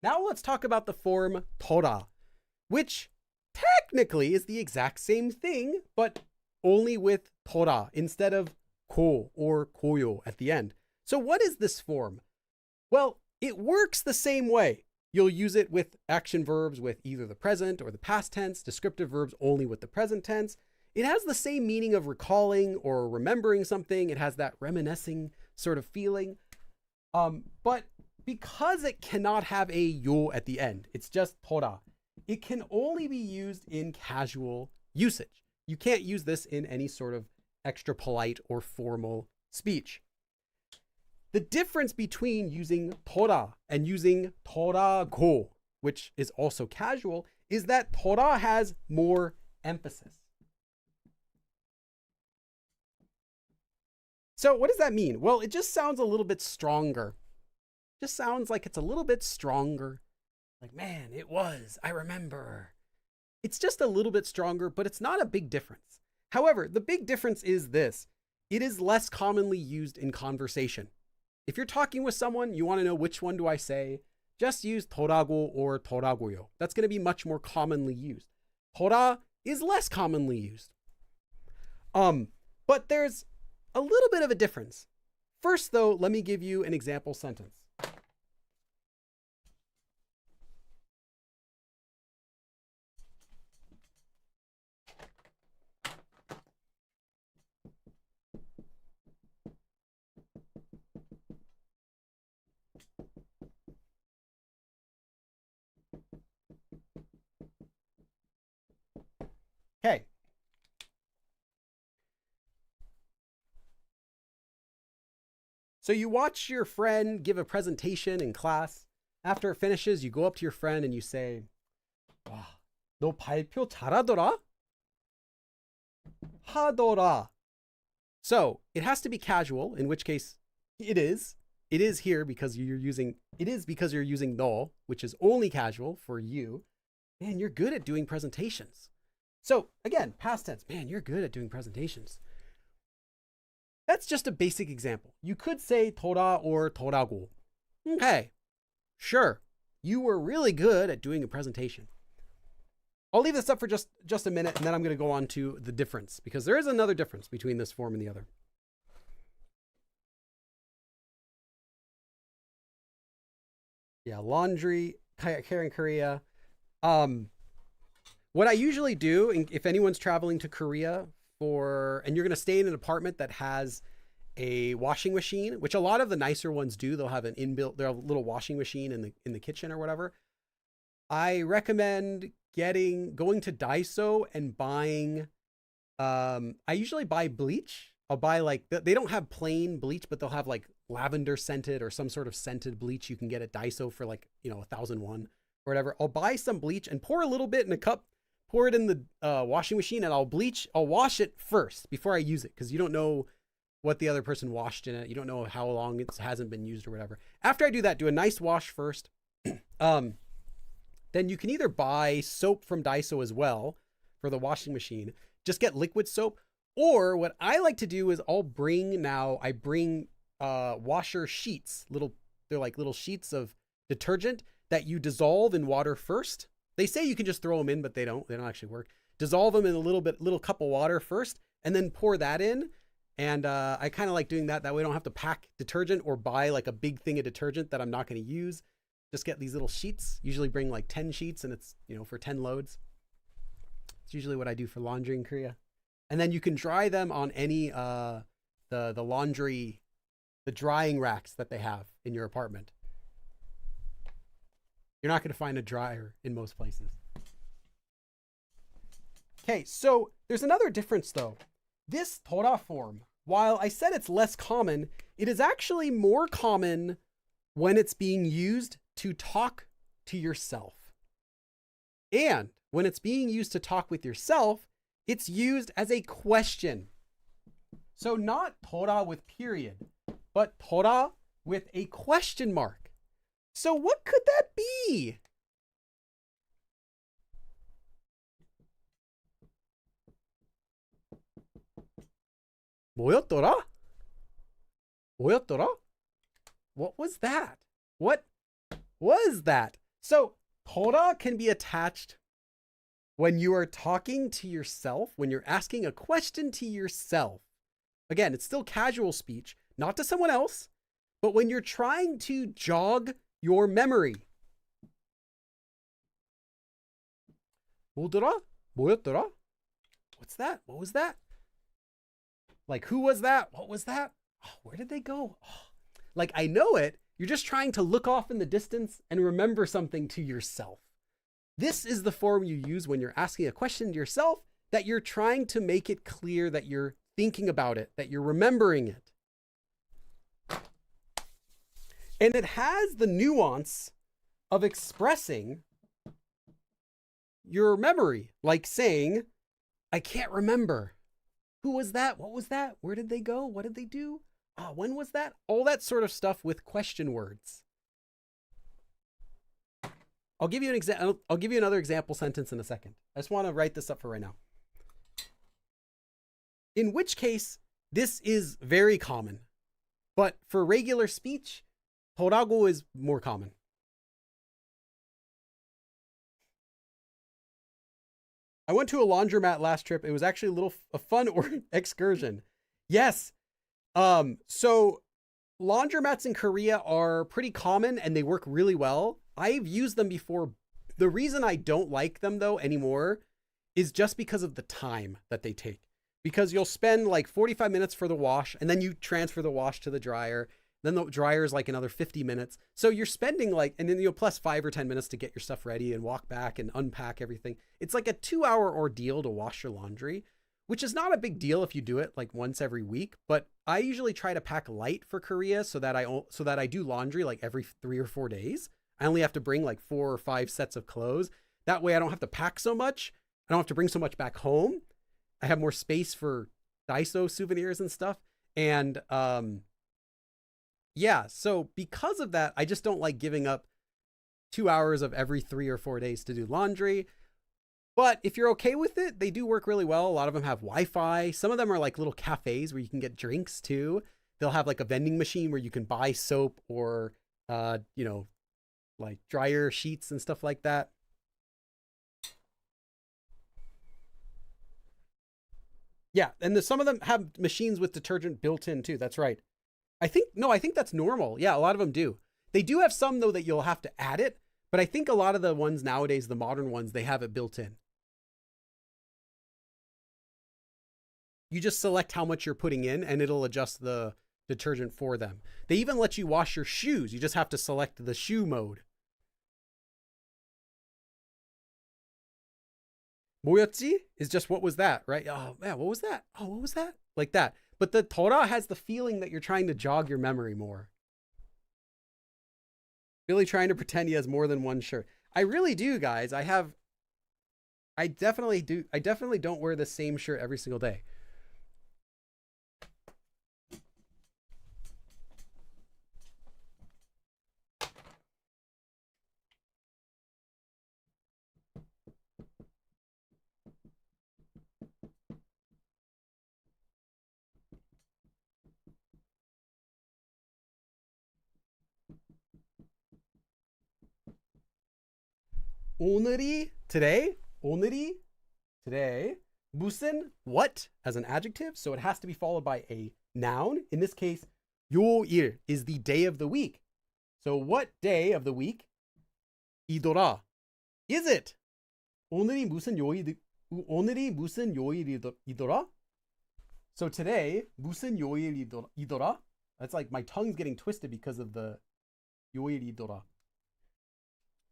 S1: now let's talk about the form 더라, which technically is the exact same thing, but only with 더라 instead of 고 or 고요 at the end. So what is this form? Well, it works the same way. You'll use it with action verbs with either the present or the past tense, descriptive verbs only with the present tense. It has the same meaning of recalling or remembering something. It has that reminiscing sort of feeling. But because it cannot have a 요 at the end, it's just 더라. It can only be used in casual usage. You can't use this in any sort of extra polite or formal speech. The difference between using 더라 and using 더라고 which is also casual, is that tora has more emphasis. So what does that mean? Well, it just sounds a little bit stronger. Just sounds like it's a little bit stronger. Like, man, it was, I remember. It's just a little bit stronger, but it's not a big difference. However, the big difference is this. It is less commonly used in conversation. If you're talking with someone, you want to know which one do I say, just use 더라고 or 더라고요. That's going to be much more commonly used. 더라 is less commonly used. But there's a little bit of a difference. First, though, let me give you an example sentence. Okay. So you watch your friend give a presentation in class. After it finishes, you go up to your friend and you say, 와, 너 발표 잘하더라? 하더라. So it has to be casual, in which case it is. It is here because you're using, 너, which is only casual for you. Man, you're good at doing presentations. So again, past tense, man, you're good at doing presentations. That's just a basic example. You could say tora or 더라고. Okay, sure. You were really good at doing a presentation. I'll leave this up for just a minute, and then I'm going to go on to the difference, because there is another difference between this form and the other. Yeah, laundry, care in Korea. What I usually do, if anyone's traveling to Korea and you're going to stay in an apartment that has a washing machine, which a lot of the nicer ones do, they'll have they'll have a little washing machine in the kitchen or whatever. I recommend going to Daiso and buying, I usually buy bleach. I'll buy they don't have plain bleach, but they'll have like lavender scented or some sort of scented bleach you can get at Daiso for 1,001 or whatever. I'll buy some bleach and pour a little bit in a cup, pour it in the washing machine, and I'll wash it first before I use it, because you don't know what the other person washed in it. You don't know how long it hasn't been used or whatever. After I do that, do a nice wash first. Then you can either buy soap from Daiso as well for the washing machine. Just get liquid soap. Or what I like to do is I bring washer sheets. They're like little sheets of detergent that you dissolve in water first. They say you can just throw them in, but they don't actually work. Dissolve them in a little cup of water first, and then pour that in. And I kind of like doing that. That way I don't have to pack detergent or buy like a big thing of detergent that I'm not going to use. Just get these little sheets. Usually bring like 10 sheets, and it's, for 10 loads. It's usually what I do for laundry in Korea. And then you can dry them on any the drying racks that they have in your apartment. You're not going to find a dryer in most places. Okay, so there's another difference though. This tora form, while I said it's less common, it is actually more common when it's being used to talk to yourself. And when it's being used to talk with yourself, it's used as a question. So not tora with period, but tora with a question mark. So what could that be? 뭐였더라? 뭐였더라? What was that? What was that? So tora can be attached when you are talking to yourself, when you're asking a question to yourself. Again, it's still casual speech, not to someone else, but when you're trying to jog your memory. 뭐더라? 뭐였더라? What's that? What was that? Like, who was that? What was that? Oh, where did they go? Oh, like, I know it. You're just trying to look off in the distance and remember something to yourself. This is the form you use when you're asking a question to yourself, that you're trying to make it clear that you're thinking about it, that you're remembering it. And it has the nuance of expressing your memory, like saying, I can't remember. Who was that? What was that? Where did they go? What did they do? When was that? All that sort of stuff with question words. I'll give you an example. I'll give you another example sentence in a second. I just want to write this up for right now. In which case, this is very common. But for regular speech, 더라고 is more common. I went to a laundromat last trip. It was actually a fun excursion. Yes. So laundromats in Korea are pretty common and they work really well. I've used them before. The reason I don't like them though anymore is just because of the time that they take. Because you'll spend like 45 minutes for the wash and then you transfer the wash to the dryer. Then the dryer is like another 50 minutes. So you're spending like, and then you'll plus 5 or 10 minutes to get your stuff ready and walk back and unpack everything. It's like a 2-hour ordeal to wash your laundry, which is not a big deal if you do it like once every week. But I usually try to pack light for Korea so that I do laundry like every 3 or 4 days. I only have to bring like 4 or 5 sets of clothes. That way I don't have to pack so much. I don't have to bring so much back home. I have more space for Daiso souvenirs and stuff. And, yeah, so because of that, I just don't like giving up 2 hours of every 3 or 4 days to do laundry. But if you're okay with it, they do work really well. A lot of them have Wi-Fi. Some of them are like little cafes where you can get drinks too. They'll have like a vending machine where you can buy soap or, like dryer sheets and stuff like that. Yeah, and some of them have machines with detergent built in too. That's right. I think that's normal. Yeah, a lot of them do. They do have some though that you'll have to add it, but I think a lot of the ones nowadays, the modern ones, they have it built in. You just select how much you're putting in and it'll adjust the detergent for them. They even let you wash your shoes. You just have to select the shoe mode. 뭐였지 is just what was that, right? Oh man, what was that? Oh, what was that? Like that. But the Torah has the feeling that you're trying to jog your memory more. Really trying to pretend he has more than one shirt. I really do, guys. I definitely don't wear the same shirt every single day. 오늘이 today, 오늘이 today, 무슨 what as an adjective, so it has to be followed by a noun. In this case, 요일 is the day of the week. So what day of the week? 이더라. Is it? 오늘이 무슨 요일이더라? So today, 무슨 요일이더라? That's like my tongue's getting twisted because of the 요일이더라.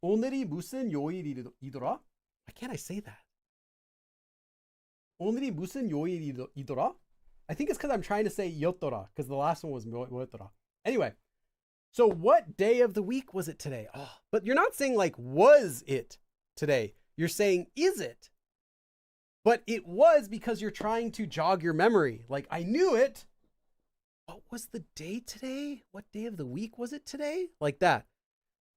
S1: 오늘이 무슨 요일이더라? Why can't I say that? 오늘이 무슨 요일이더라? I think it's because I'm trying to say 였더라, because the last one was 뭐였더라. Anyway, so what day of the week was it today? Oh, but you're not saying like, was it today? You're saying, is it? But it was because you're trying to jog your memory. Like, I knew it. What was the day today? What day of the week was it today? Like that.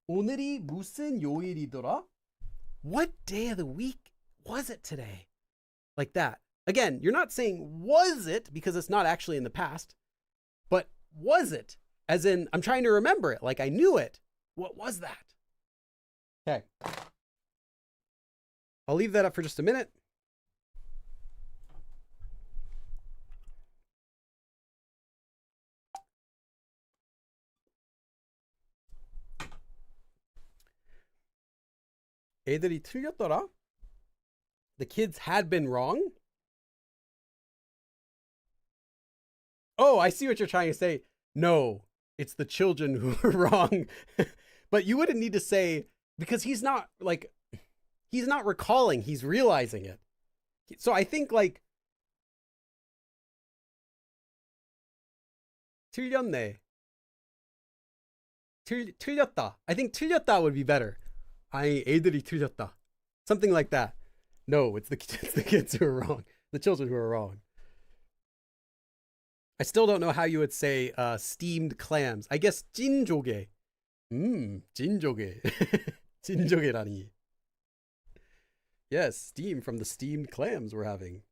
S1: 오늘이 무슨 요일이더라? What day of the week was it today? Like that. Again, you're not saying was it because it's not actually in the past, but was it? As in, I'm trying to remember it. Like I knew it. What was that? Okay. I'll leave that up for just a minute. 애들이 틀렸더라? The kids had been wrong? Oh, I see what you're trying to say. No, it's the children who are wrong. But you wouldn't need to say, because he's not recalling, he's realizing it. So I think like, 틀렸네. 틀렸다. I think 틀렸다 would be better. 아니, 애들이 틀렸다. Something like that. No, it's the it's the kids who are wrong. The children who are wrong. I still don't know how you would say steamed clams. I guess jinjoge. Jinjoge. Jinjoge라니. Yes, steam from the steamed clams we're having.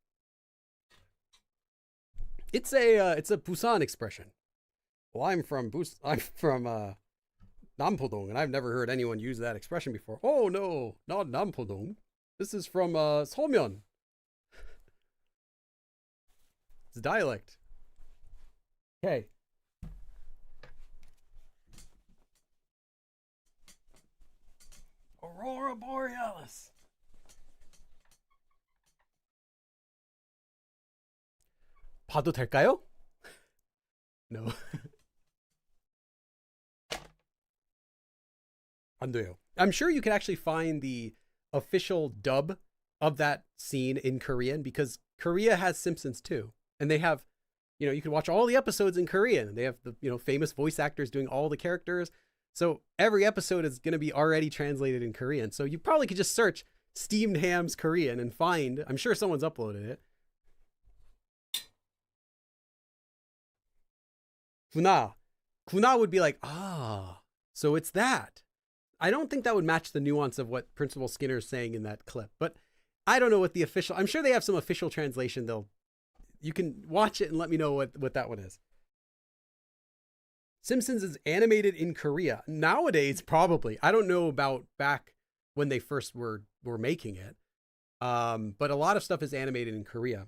S1: It's a Busan expression. Well, I'm from Nampodong, and I've never heard anyone use that expression before. Oh no, not Nampodong. This is from Seomyeon. It's dialect. Okay. Aurora Borealis. 봐도 될까요? No. 안 돼요. I'm sure you can actually find the official dub of that scene in Korean because Korea has Simpsons too. And they have, you can watch all the episodes in Korean. They have the, famous voice actors doing all the characters. So every episode is going to be already translated in Korean. So you probably could just search steamed hams Korean and find, I'm sure someone's uploaded it. Kuna. Kuna would be like, so it's that. I don't think that would match the nuance of what Principal Skinner is saying in that clip, but I don't know what the official, I'm sure they have some official translation. You can watch it and let me know what that one is. Simpsons is animated in Korea. Nowadays, probably. I don't know about back when they first were making it. But a lot of stuff is animated in Korea.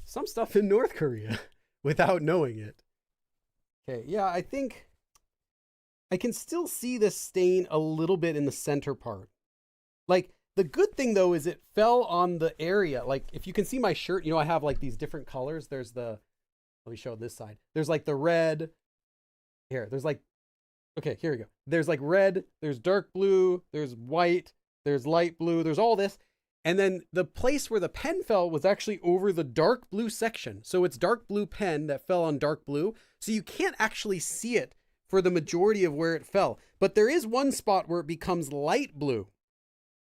S1: Some stuff in North Korea without knowing it. Okay, yeah, I think I can still see this stain a little bit in the center part. Like, the good thing, though, is it fell on the area. Like, if you can see my shirt, I have, like, these different colors. There's let me show this side. There's, like, the red. Here, there's, like, okay, here we go. There's, like, red. There's dark blue. There's white. There's light blue. There's all this. And then the place where the pen fell was actually over the dark blue section. So it's dark blue pen that fell on dark blue. So you can't actually see it for the majority of where it fell. But there is one spot where it becomes light blue.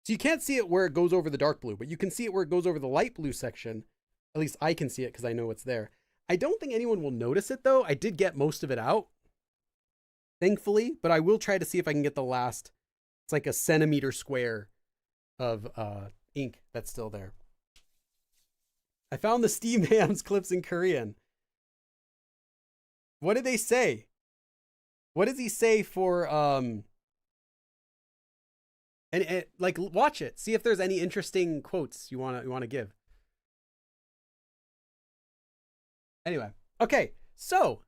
S1: So you can't see it where it goes over the dark blue, but you can see it where it goes over the light blue section. At least I can see it because I know it's there. I don't think anyone will notice it though. I did get most of it out, thankfully, but I will try to see if I can get the last, it's like a centimeter square of ink that's still there. I found the steamed hams clips in Korean. What did they say? What does he say for and like watch it, see if there's any interesting quotes you want to give. Anyway, okay, so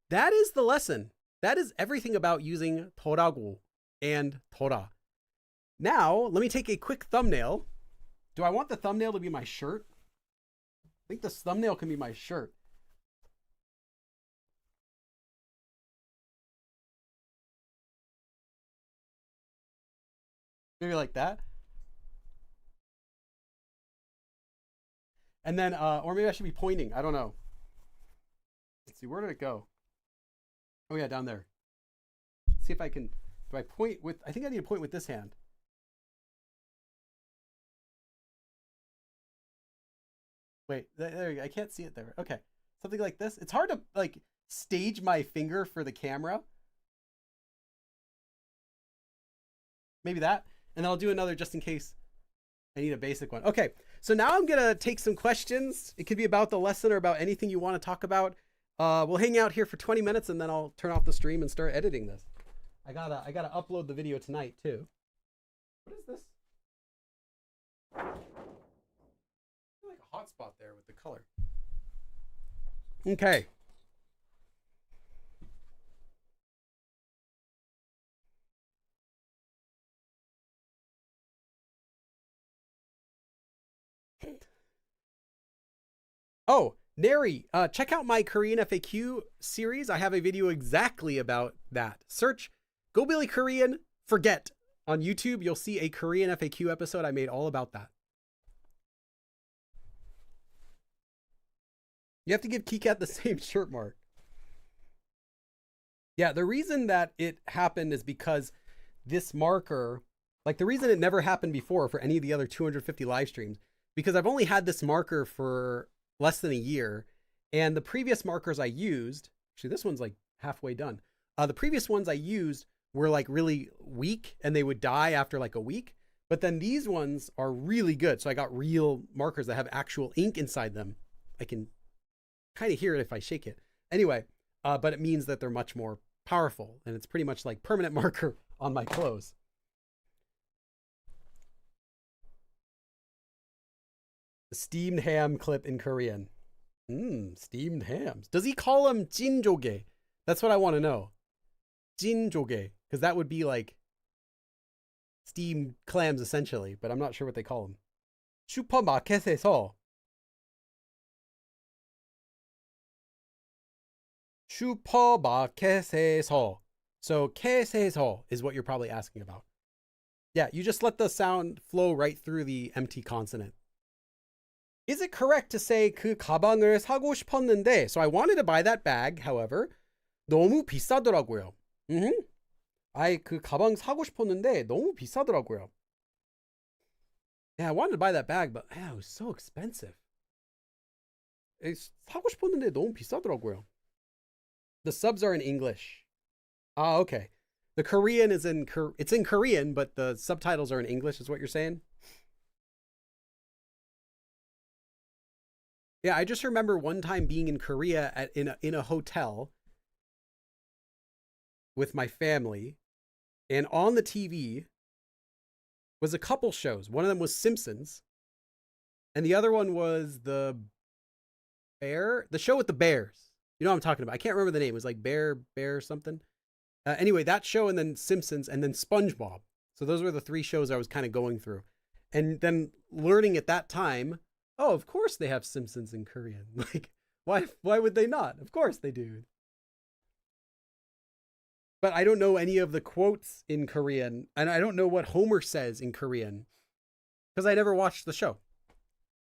S1: that is the lesson. That is everything about using 더라고 and 더라. Now, let me take a quick thumbnail. Do I want the thumbnail to be my shirt? I think this thumbnail can be my shirt. Maybe like that. And then, or maybe I should be pointing. I don't know. Let's see, where did it go? Oh yeah, down there. Let's see if I can, do I point with, I think I need to point with this hand. Wait, there you go. I can't see it there. Okay, something like this. It's hard to like stage my finger for the camera. Maybe that. And then I'll do another just in case I need a basic one. Okay, so now I'm gonna take some questions. It could be about the lesson or about anything you want to talk about. We'll hang out here for 20 minutes and then I'll turn off the stream and start editing this. I gotta upload the video tonight too. What is this? Like a hotspot there with the color. Okay. Oh, Neri, check out my Korean FAQ series. I have a video exactly about that. Search Go Billy Korean Forget on YouTube. You'll see a Korean FAQ episode. I made all about that. You have to give KiKat the same shirt mark. Yeah, the reason that it happened is because this marker, like the reason it never happened before for any of the other 250 live streams, because I've only had this marker for less than a year. And the previous markers I used, actually, this one's like halfway done. The previous ones I used were like really weak and they would die after like a week. But then these ones are really good. So I got real markers that have actual ink inside them. I can kind of hear it if I shake it. Anyway, but it means that they're much more powerful and it's pretty much like permanent marker on my clothes. The steamed ham clip in Korean. Steamed hams. Does he call them jinjoge? That's what I want to know. Jinjoge. Because that would be like steamed clams essentially, but I'm not sure what they call them. 슈퍼마켓에서 슈퍼마켓에서. So 켓에서 is what you're probably asking about. Yeah, you just let the sound flow right through the empty consonant. Is it correct to say 그 가방을 사고 싶었는데, so I wanted to buy that bag, however, 너무 비싸더라고요. 그 가방 사고 싶었는데 너무 비싸더라고요. Yeah, I wanted to buy that bag, but it was so expensive. 사고 싶었는데 너무 비싸더라고요. The subs are in English. Ah, okay. The Korean is it's in Korean, but the subtitles are in English, is what you're saying? Yeah, I just remember one time being in Korea in a hotel with my family, and on the TV was a couple shows. One of them was Simpsons, and the other one was the show with the bears. You know what I'm talking about. I can't remember the name. It was like Bear something. Anyway, that show, and then Simpsons, and then SpongeBob. So those were the three shows I was kind of going through. And then learning at that time, oh, of course they have Simpsons in Korean. Like, why would they not? Of course they do. But I don't know any of the quotes in Korean, and I don't know what Homer says in Korean, because I never watched the show.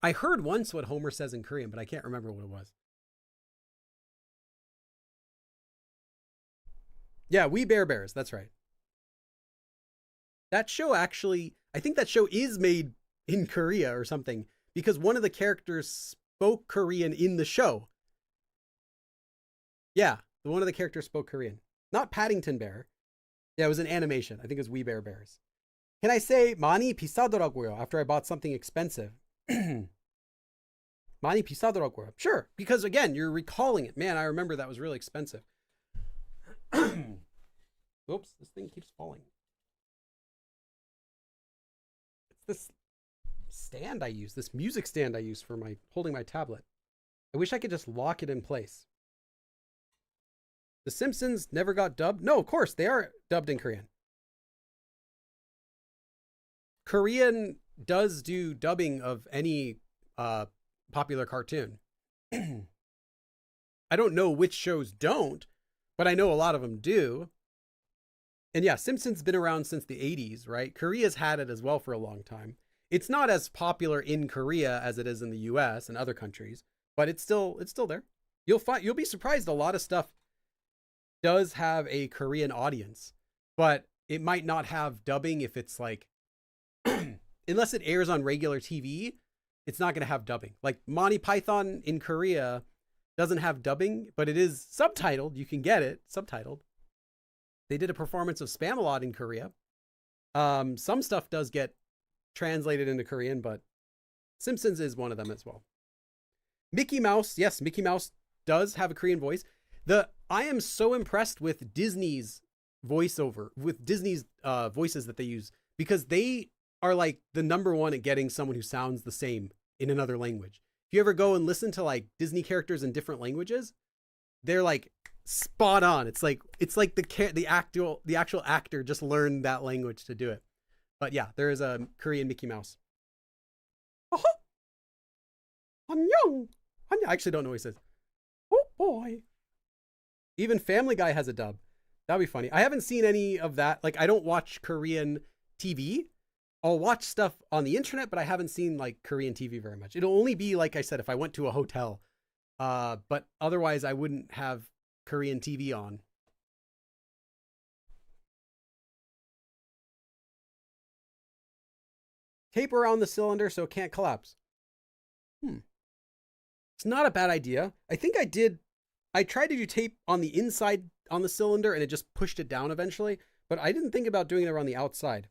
S1: I heard once what Homer says in Korean, but I can't remember what it was. Yeah, We Bare Bears. That's right. That show actually, I think that show is made in Korea or something, because one of the characters spoke Korean in the show. Yeah, one of the characters spoke Korean. Not Paddington Bear. Yeah, it was an animation. I think it was We Bare Bears. Can I say 많이 비싸더라고요 after I bought something expensive? 많이 비싸더라고요. Sure, because again, you're recalling it. Man, I remember that was really expensive. Oops, this thing keeps falling. It's this stand I use, this music stand I use for holding my tablet. I wish I could just lock it in place. The Simpsons never got dubbed? No, of course, they are dubbed in Korean. Korean does do dubbing of any popular cartoon. I don't know which shows don't, but I know a lot of them do. And yeah, Simpsons been around since the 80s, right? Korea's had it as well for a long time. It's not as popular in Korea as it is in the US and other countries, but it's still there. You'll be surprised, a lot of stuff does have a Korean audience, but it might not have dubbing if it's like unless it airs on regular TV, it's not going to have dubbing. Like Monty Python in Korea doesn't have dubbing, but it is subtitled. You can get it subtitled. They did a performance of Spamalot in Korea. Some stuff does get translated into Korean, but Simpsons is one of them as well. Mickey Mouse, yes, Mickey Mouse does have a Korean voice. I am so impressed with Disney's voiceover, with Disney's voices that they use, because they are like the number one at getting someone who sounds the same in another language. If you ever go and listen to like Disney characters in different languages, they're like spot on. It's like the actual actor just learned that language to do it. But yeah, there is a Korean Mickey Mouse. 안녕. I actually don't know what he says. Oh boy. Even Family Guy has a dub. That'd be funny. I haven't seen any of that. Like, I don't watch Korean TV. I'll watch stuff on the internet, but I haven't seen like Korean TV very much. It'll only be, like I said, if I went to a hotel. But otherwise I wouldn't have Korean TV on. Tape around the cylinder so it can't collapse. It's not a bad idea. I think I tried to do tape on the inside on the cylinder and it just pushed it down eventually, but I didn't think about doing it around the outside.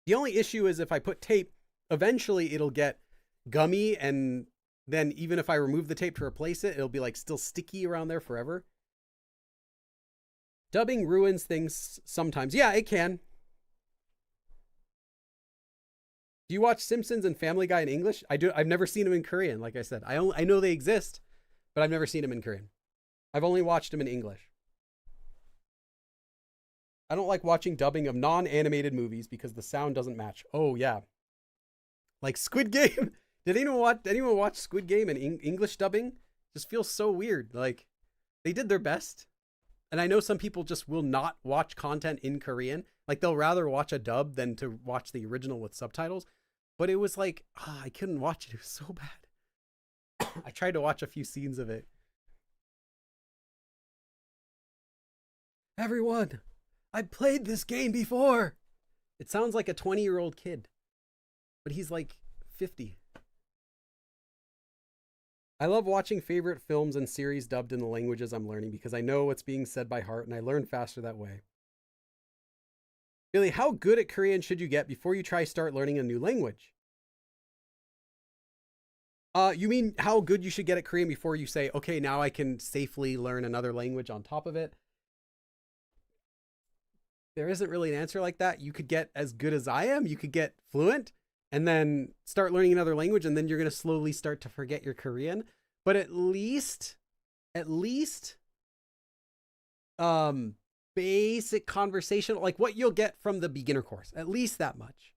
S1: The only issue is if I put tape, eventually it'll get gummy, and then even if I remove the tape to replace it, it'll be like still sticky around there forever. Dubbing ruins things sometimes. Yeah, it can. Do you watch Simpsons and Family Guy in English? I do. I've never seen them in Korean. Like I said, I know they exist, but I've never seen them in Korean. I've only watched them in English. I don't like watching dubbing of non-animated movies because the sound doesn't match. Oh yeah, like Squid Game. Did anyone watch Squid Game in English dubbing? Just feels so weird. Like they did their best, and I know some people just will not watch content in Korean. Like they'll rather watch a dub than to watch the original with subtitles. But it was like, I couldn't watch it. It was so bad. I tried to watch a few scenes of it. Everyone, I played this game before. It sounds like a 20-year-old kid, but he's like 50. I love watching favorite films and series dubbed in the languages I'm learning because I know what's being said by heart and I learn faster that way. Really, how good at Korean should you get before you start learning a new language? You mean how good you should get at Korean before you say, okay, now I can safely learn another language on top of it? There isn't really an answer like that. You could get as good as I am. You could get fluent and then start learning another language, and then you're going to slowly start to forget your Korean. But at least, basic conversation, like what you'll get from the beginner course, at least that much.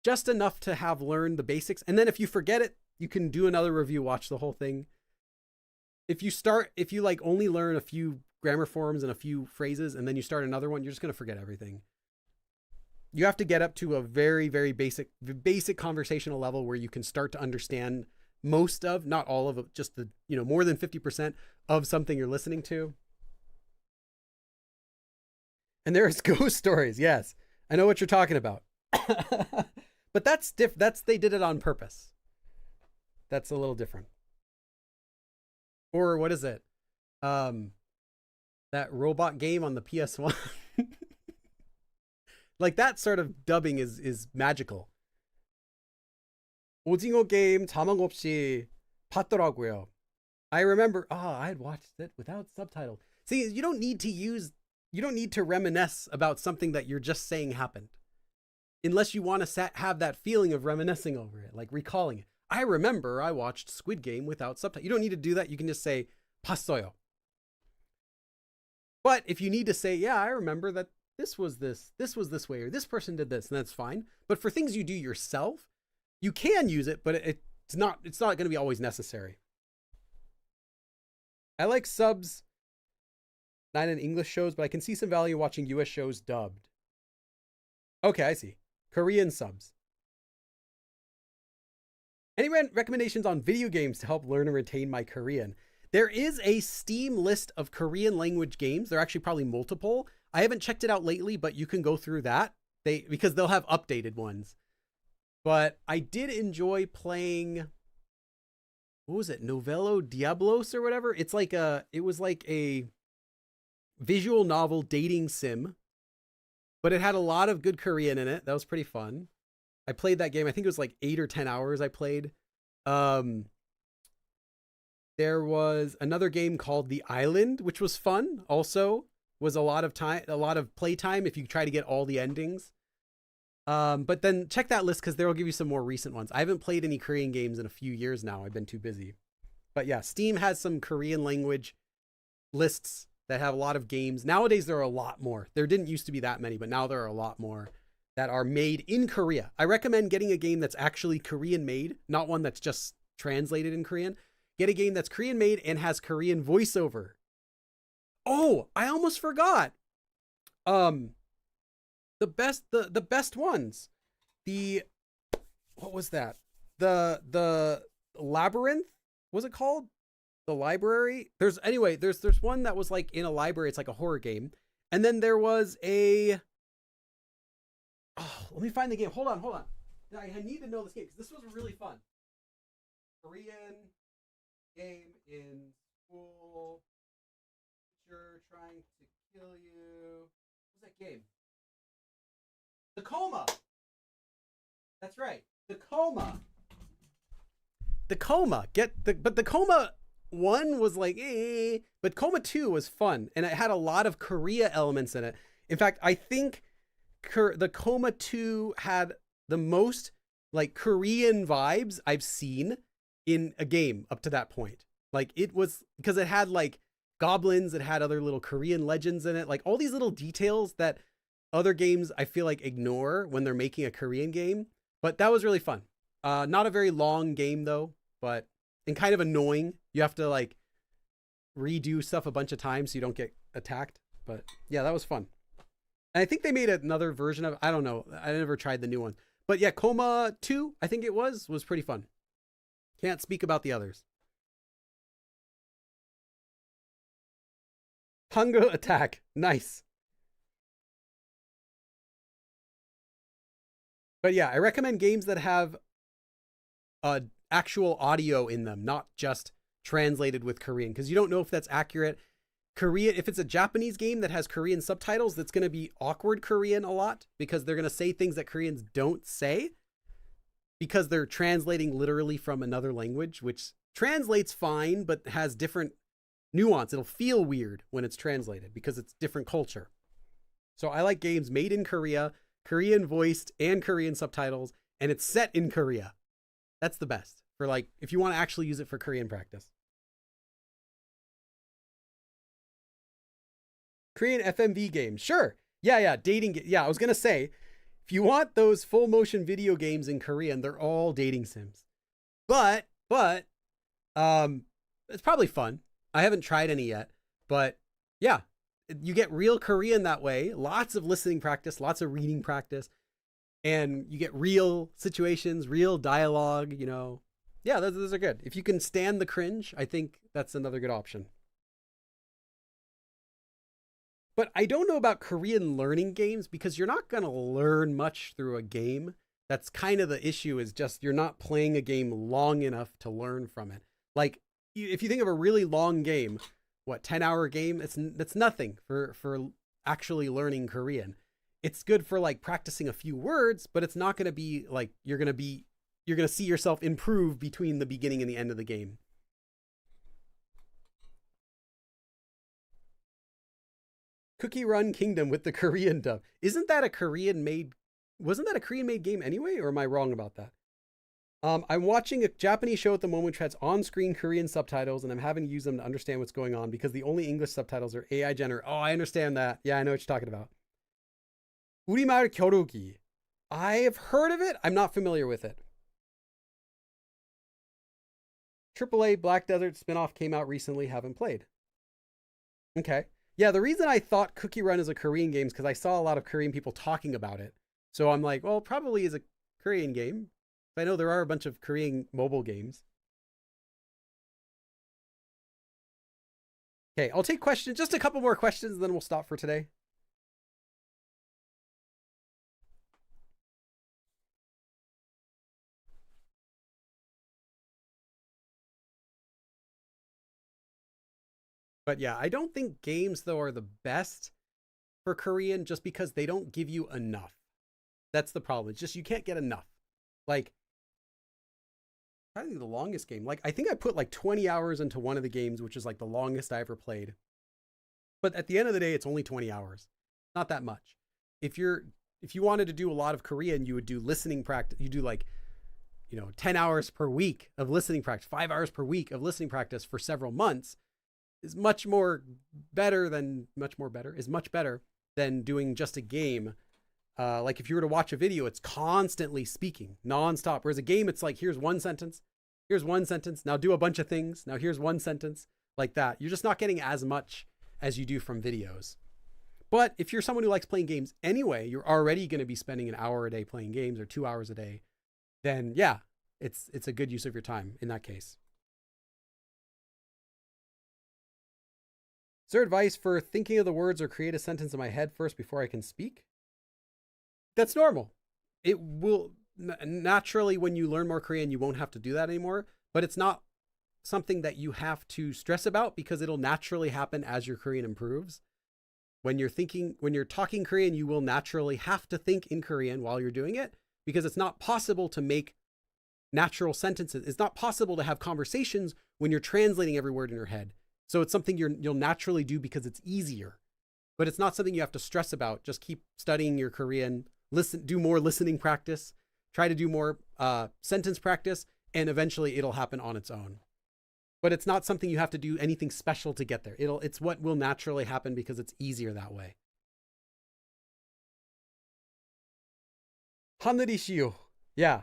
S1: Just enough to have learned the basics. And then if you forget it, you can do another review, watch the whole thing. If you like only learn a few grammar forms and a few phrases, and then you start another one, you're just going to forget everything. You have to get up to a very, very basic conversational level where you can start to understand most of, not all of it, just the, more than 50% of something you're listening to. And there's ghost stories. Yes, I know what you're talking about. But that's they did it on purpose. That's a little different. Or what is it? That robot game on the PS1. Like that sort of dubbing is magical. 오징어 게임 자막 없이 봤더라고요. I remember, I had watched it without subtitles. See, you don't need to reminisce about something that you're just saying happened. Unless you want to have that feeling of reminiscing over it, like recalling it. I remember I watched Squid Game without subtitles. You don't need to do that. You can just say, 봤어요. But if you need to say, yeah, I remember that this was this way, or this person did this, and that's fine. But for things you do yourself, you can use it, but it's not going to be always necessary. I like subs, not in English shows, but I can see some value watching US shows dubbed. Okay, I see. Korean subs. Any recommendations on video games to help learn and retain my Korean? There is a Steam list of Korean language games. There are actually probably multiple. I haven't checked it out lately, but you can go through that because they'll have updated ones. But I did enjoy playing, what was it? Novello Diablos or whatever. It was like a visual novel dating sim, but it had a lot of good Korean in it. That was pretty fun. I played that game. I think it was like 8 or 10 hours I played. There was another game called The Island, which was fun. Also was a lot of playtime if you try to get all the endings. But then check that list because there will give you some more recent ones. I haven't played any Korean games in a few years now. I've been too busy. But yeah, Steam has some Korean language lists that have a lot of games. Nowadays, there are a lot more. There didn't used to be that many, but now there are a lot more that are made in Korea. I recommend getting a game that's actually Korean made, not one that's just translated in Korean. Get a game that's Korean made and has Korean voiceover. Oh, I almost forgot. The best ones. What was that? The Labyrinth, was it called? The library? There's one that was like in a library. It's like a horror game. And then there was Oh, let me find the game. Hold on, hold on. I need to know this game because this was really fun. Korean game in school. Teacher trying to kill you. What's that game? The Coma. That's right. The Coma. The Coma. But the Coma 1 was like but Coma 2 was fun and it had a lot of Korea elements in it. In fact, I think the Coma 2 had the most like Korean vibes I've seen in a game up to that point. Like it was because it had like goblins, it had other little Korean legends in it, like all these little details that other games I feel like ignore when they're making a Korean game. But that was really fun. Not a very long game though, but and kind of annoying. You have to like redo stuff a bunch of times so you don't get attacked. But yeah, that was fun. And I think they made another version of, I don't know. I never tried the new one. But yeah, Coma 2, I think it was pretty fun. Can't speak about the others. Hunger Attack. Nice. But yeah, I recommend games that have actual audio in them, not just translated with Korean, because you don't know if that's accurate. Korean, if it's a Japanese game that has Korean subtitles, that's going to be awkward Korean a lot because they're going to say things that Koreans don't say because they're translating literally from another language, which translates fine, but has different nuance. It'll feel weird when it's translated because it's different culture. So I like games made in Korea, Korean voiced and Korean subtitles, and it's set in Korea. That's the best for like, if you want to actually use it for Korean practice. Korean FMV games. Sure. Yeah. Dating. Yeah. I was going to say, if you want those full motion video games in Korean, they're all dating sims, but it's probably fun. I haven't tried any yet, but yeah, you get real Korean that way. Lots of listening practice, lots of reading practice, and you get real situations, real dialogue, you know. Yeah, those are good. If you can stand the cringe, I think that's another good option. But I don't know about Korean learning games because you're not going to learn much through a game. That's kind of the issue, is just you're not playing a game long enough to learn from it. Like if you think of a really long game, what, 10-hour game, that's nothing for actually learning Korean. It's good for like practicing a few words, but it's not going to be like you're going to see yourself improve between the beginning and the end of the game. Cookie Run Kingdom with the Korean dub. Wasn't that a Korean made game anyway? Or am I wrong about that? I'm watching a Japanese show at the moment which has on-screen Korean subtitles, and I'm having to use them to understand what's going on because the only English subtitles are AI generated. Oh, I understand that. Yeah, I know what you're talking about. 우리말 겨루기. I have heard of it. I'm not familiar with it. AAA Black Desert spinoff came out recently. Haven't played. Okay. Yeah, the reason I thought Cookie Run is a Korean game is because I saw a lot of Korean people talking about it. So I'm like, well, probably is a Korean game. I know there are a bunch of Korean mobile games. Okay, I'll take questions. Just a couple more questions, and then we'll stop for today. But yeah, I don't think games, though, are the best for Korean just because they don't give you enough. That's the problem. It's just you can't get enough. Like, probably the longest game. Like, I think I put like 20 hours into one of the games, which is like the longest I ever played. But at the end of the day, it's only 20 hours. Not that much. If you wanted to do a lot of Korean, you would do listening practice. You do like, 10 hours per week of listening practice, 5 hours per week of listening practice for several months is much better than doing just a game. Like if you were to watch a video, it's constantly speaking nonstop. Whereas a game, it's like, here's one sentence. Now do a bunch of things. Now here's one sentence, like that. You're just not getting as much as you do from videos. But if you're someone who likes playing games anyway, you're already going to be spending an hour a day playing games or 2 hours a day. Then yeah, it's a good use of your time in that case. Is there advice for thinking of the words or create a sentence in my head first before I can speak? That's normal. It will naturally, when you learn more Korean, you won't have to do that anymore, but it's not something that you have to stress about because it'll naturally happen as your Korean improves. When you're talking Korean, you will naturally have to think in Korean while you're doing it because it's not possible to make natural sentences. It's not possible to have conversations when you're translating every word in your head. So it's something you'll naturally do because it's easier, but it's not something you have to stress about. Just keep studying your Korean, do more listening practice, try to do more sentence practice, and eventually it'll happen on its own. But it's not something you have to do anything special to get there. It's what will naturally happen because it's easier that way. 하늘이시여. Yeah.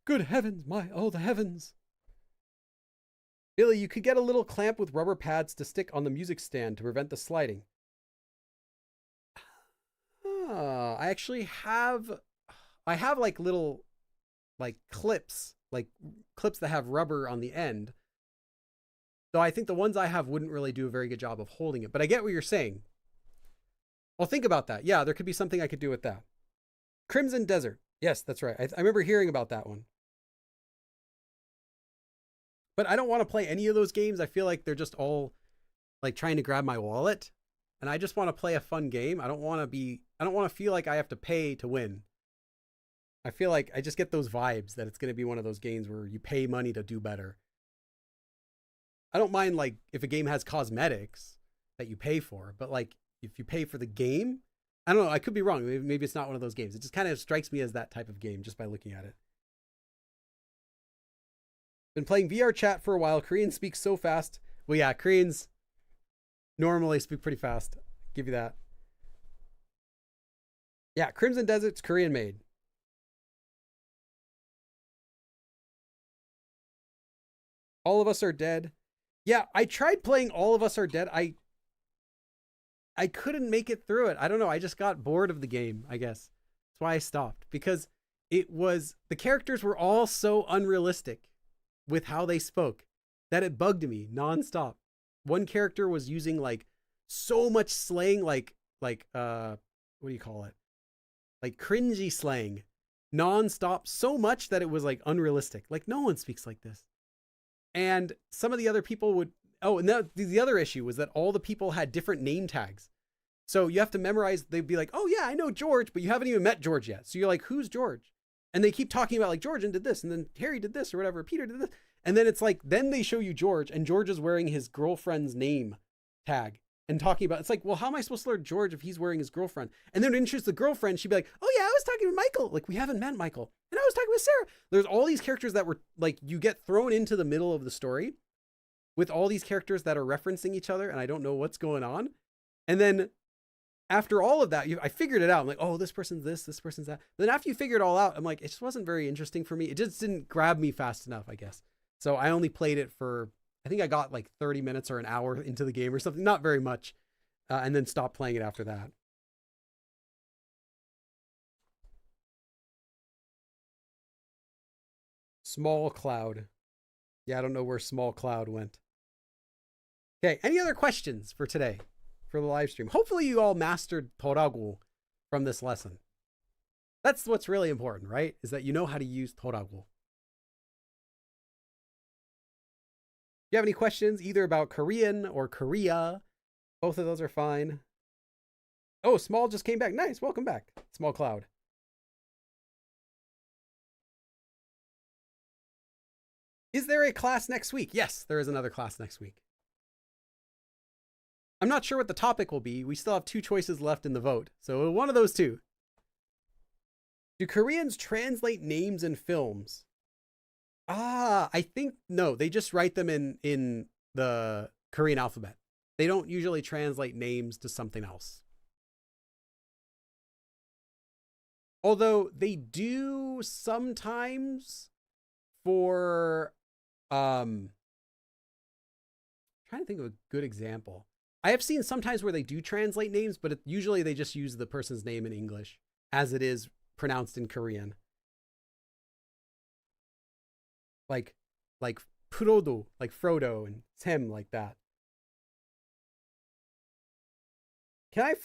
S1: Good heavens, oh the heavens. Billy, you could get a little clamp with rubber pads to stick on the music stand to prevent the sliding. I actually have like little clips that have rubber on the end. So I think the ones I have wouldn't really do a very good job of holding it, but I get what you're saying. Well, think about that. Yeah, there could be something I could do with that. Crimson Desert. Yes, that's right. I remember hearing about that one. But I don't want to play any of those games. I feel like they're just all like trying to grab my wallet. And I just want to play a fun game. I don't want to feel like I have to pay to win. I feel like I just get those vibes that it's going to be one of those games where you pay money to do better. I don't mind like if a game has cosmetics that you pay for, but like if you pay for the game, I don't know. I could be wrong. Maybe it's not one of those games. It just kind of strikes me as that type of game just by looking at it. Been playing VR chat for a while. Korean speaks so fast. Well, yeah, Koreans normally speak pretty fast. Give you that. Yeah, Crimson Desert's Korean made. All of Us Are Dead. Yeah, I tried playing All of Us Are Dead. I couldn't make it through it. I don't know. I just got bored of the game, I guess. That's why I stopped. Because the characters were all so unrealistic with how they spoke that it bugged me nonstop. One character was using like so much slang, like what do you call it? Like cringy slang nonstop, so much that it was like unrealistic. Like no one speaks like this. And some of the other people would, and the other issue was that all the people had different name tags. So you have to memorize, they'd be like, oh yeah, I know George, but you haven't even met George yet. So you're like, who's George? And they keep talking about like George did this, and then Harry did this or whatever, Peter did this. And then it's like, then they show you George, and George is wearing his girlfriend's name tag and talking about, it's like, well, how am I supposed to learn George if he's wearing his girlfriend? And then when introduce the girlfriend, she'd be like, oh yeah, I was talking to Michael. Like we haven't met Michael. And I was talking with Sarah. There's all these characters that were like, you get thrown into the middle of the story with all these characters that are referencing each other, and I don't know what's going on. And then after all of that, I figured it out. I'm like, oh, this person's this person's that. But then after you figure it all out, I'm like, it just wasn't very interesting for me. It just didn't grab me fast enough, I guess. So I only played it for, I think I got like 30 minutes or an hour into the game or something, not very much, and then stopped playing it after that. Small Cloud. Yeah, I don't know where Small Cloud went. Okay, any other questions for today, for the live stream? Hopefully you all mastered 더라고요 from this lesson. That's what's really important, right? Is that you know how to use 더라고요. If you have any questions either about Korean or Korea, both of those are fine. Oh, Small just came back. Nice. Welcome back, Small Cloud. Is there a class next week? Yes, there is another class next week. I'm not sure what the topic will be. We still have 2 choices left in the vote. So one of those 2. Do Koreans translate names in films? I think no, they just write them in the Korean alphabet. They don't usually translate names to something else. Although they do sometimes for trying to think of a good example. I have seen sometimes where they do translate names, but usually they just use the person's name in English as it is pronounced in Korean. Like Frodo, like Frodo, and Sam, like that.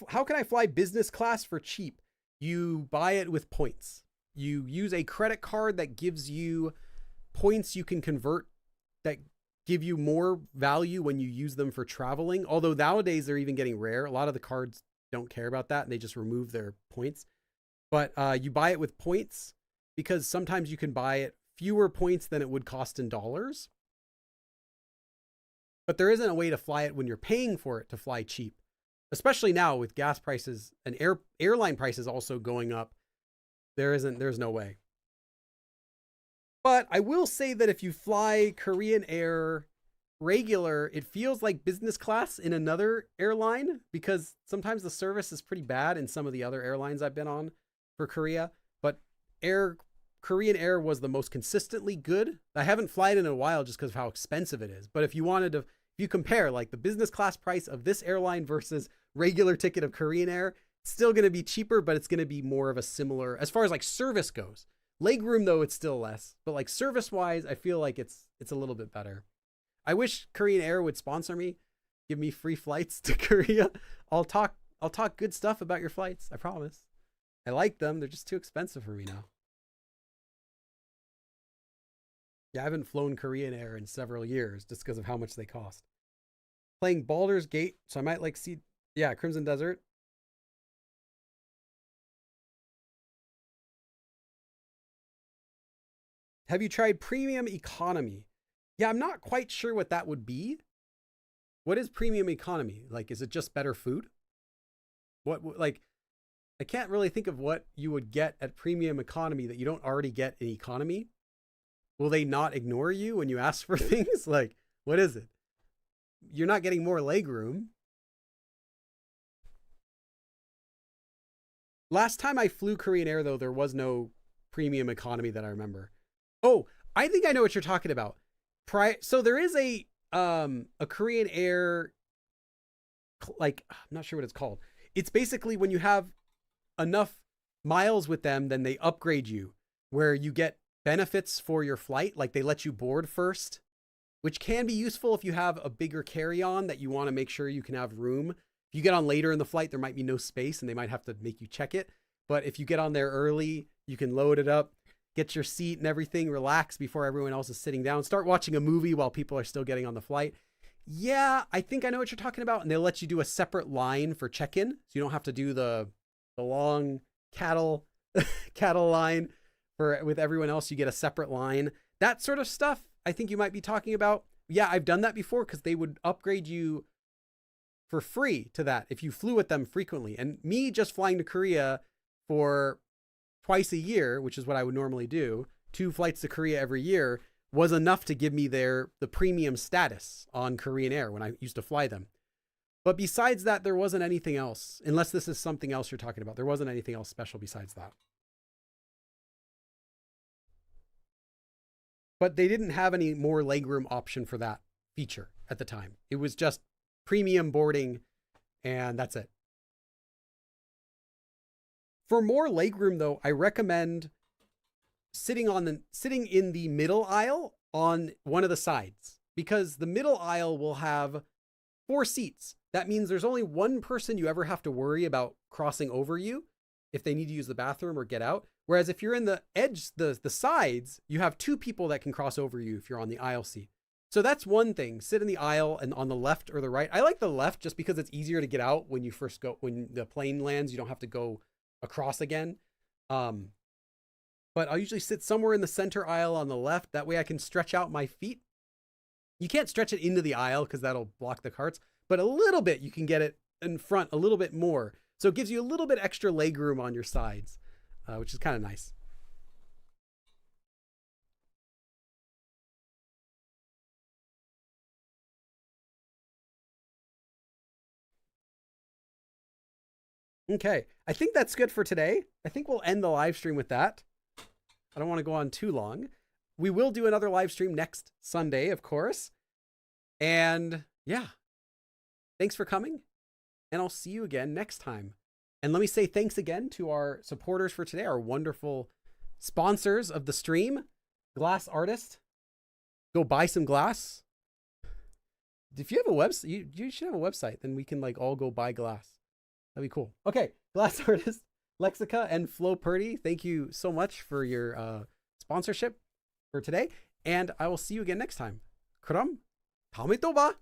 S1: How can I fly business class for cheap? you buy it with points. You use a credit card that gives you points you can convert that give you more value when you use them for traveling. Although nowadays they're even getting rare. A lot of the cards don't care about that and they just remove their points. But you buy it with points because sometimes you can buy it fewer points than it would cost in dollars. But there isn't a way to fly it when you're paying for it to fly cheap, especially now with gas prices and airline prices also going up. There's no way. But I will say that if you fly Korean Air regular, it feels like business class in another airline because sometimes the service is pretty bad in some of the other airlines I've been on for Korea. But Korean Air was the most consistently good. I haven't flown in a while just because of how expensive it is. But if you compare like the business class price of this airline versus regular ticket of Korean Air, it's still going to be cheaper, but it's going to be more of a similar, as far as like service goes. Legroom though, it's still less, but like service wise, I feel like it's a little bit better. I wish Korean Air would sponsor me, give me free flights to Korea. I'll talk good stuff about your flights. I promise. I like them. They're just too expensive for me now. Yeah, I haven't flown Korean Air in several years just because of how much they cost. Playing Baldur's Gate, so I might like see, yeah, Crimson Desert. Have you tried premium economy? Yeah, I'm not quite sure what that would be. What is premium economy? Like, is it just better food? What, like, I can't really think of what you would get at premium economy that you don't already get in economy. Will they not ignore you when you ask for things? Like, what is it? You're not getting more legroom. Last time I flew Korean Air, though, there was no premium economy that I remember. Oh, I think I know what you're talking about. So there is a Korean Air, like, I'm not sure what it's called. It's basically when you have enough miles with them, then they upgrade you where you get benefits for your flight. Like they let you board first, which can be useful if you have a bigger carry-on that you want to make sure you can have room. If you get on later in the flight, there might be no space and they might have to make you check it. But if you get on there early, you can load it up, get your seat and everything, relax before everyone else is sitting down, start watching a movie while people are still getting on the flight. Yeah, I think I know what you're talking about. And they'll let you do a separate line for check-in. So you don't have to do the long cattle line with everyone else. You get a separate line. That sort of stuff, I think you might be talking about. Yeah, I've done that before because they would upgrade you for free to that if you flew with them frequently. And me just flying to Korea for twice a year, which is what I would normally do, 2 flights to Korea every year, was enough to give me the premium status on Korean Air when I used to fly them. But besides that, there wasn't anything else, unless this is something else you're talking about. There wasn't anything else special besides that. But they didn't have any more legroom option for that feature at the time. It was just premium boarding, and that's it. For more legroom, though, I recommend sitting in the middle aisle on one of the sides, because the middle aisle will have 4 seats. That means there's only one person you ever have to worry about crossing over you if they need to use the bathroom or get out. Whereas if you're in the edge, the sides, you have 2 people that can cross over you if you're on the aisle seat. So that's one thing. Sit in the aisle and on the left or the right. I like the left just because it's easier to get out when the plane lands. You don't have to go across again. But I'll usually sit somewhere in the center aisle on the left. That way I can stretch out my feet. You can't stretch it into the aisle because that'll block the carts, but a little bit, you can get it in front a little bit more. So it gives you a little bit extra leg room on your sides, which is kind of nice. Okay, I think that's good for today. I think we'll end the live stream with that. I don't want to go on too long. We will do another live stream next Sunday, of course. And yeah, thanks for coming. And I'll see you again next time. And let me say thanks again to our supporters for today, our wonderful sponsors of the stream, Glass Artist. Go buy some glass. If you have a website, you should have a website. Then we can like all go buy glass. That'd be cool. Okay, Glass Artist, Lexica and Flo Purdy, thank you so much for your sponsorship for today. And I will see you again next time. 그럼 다음에 또 봐.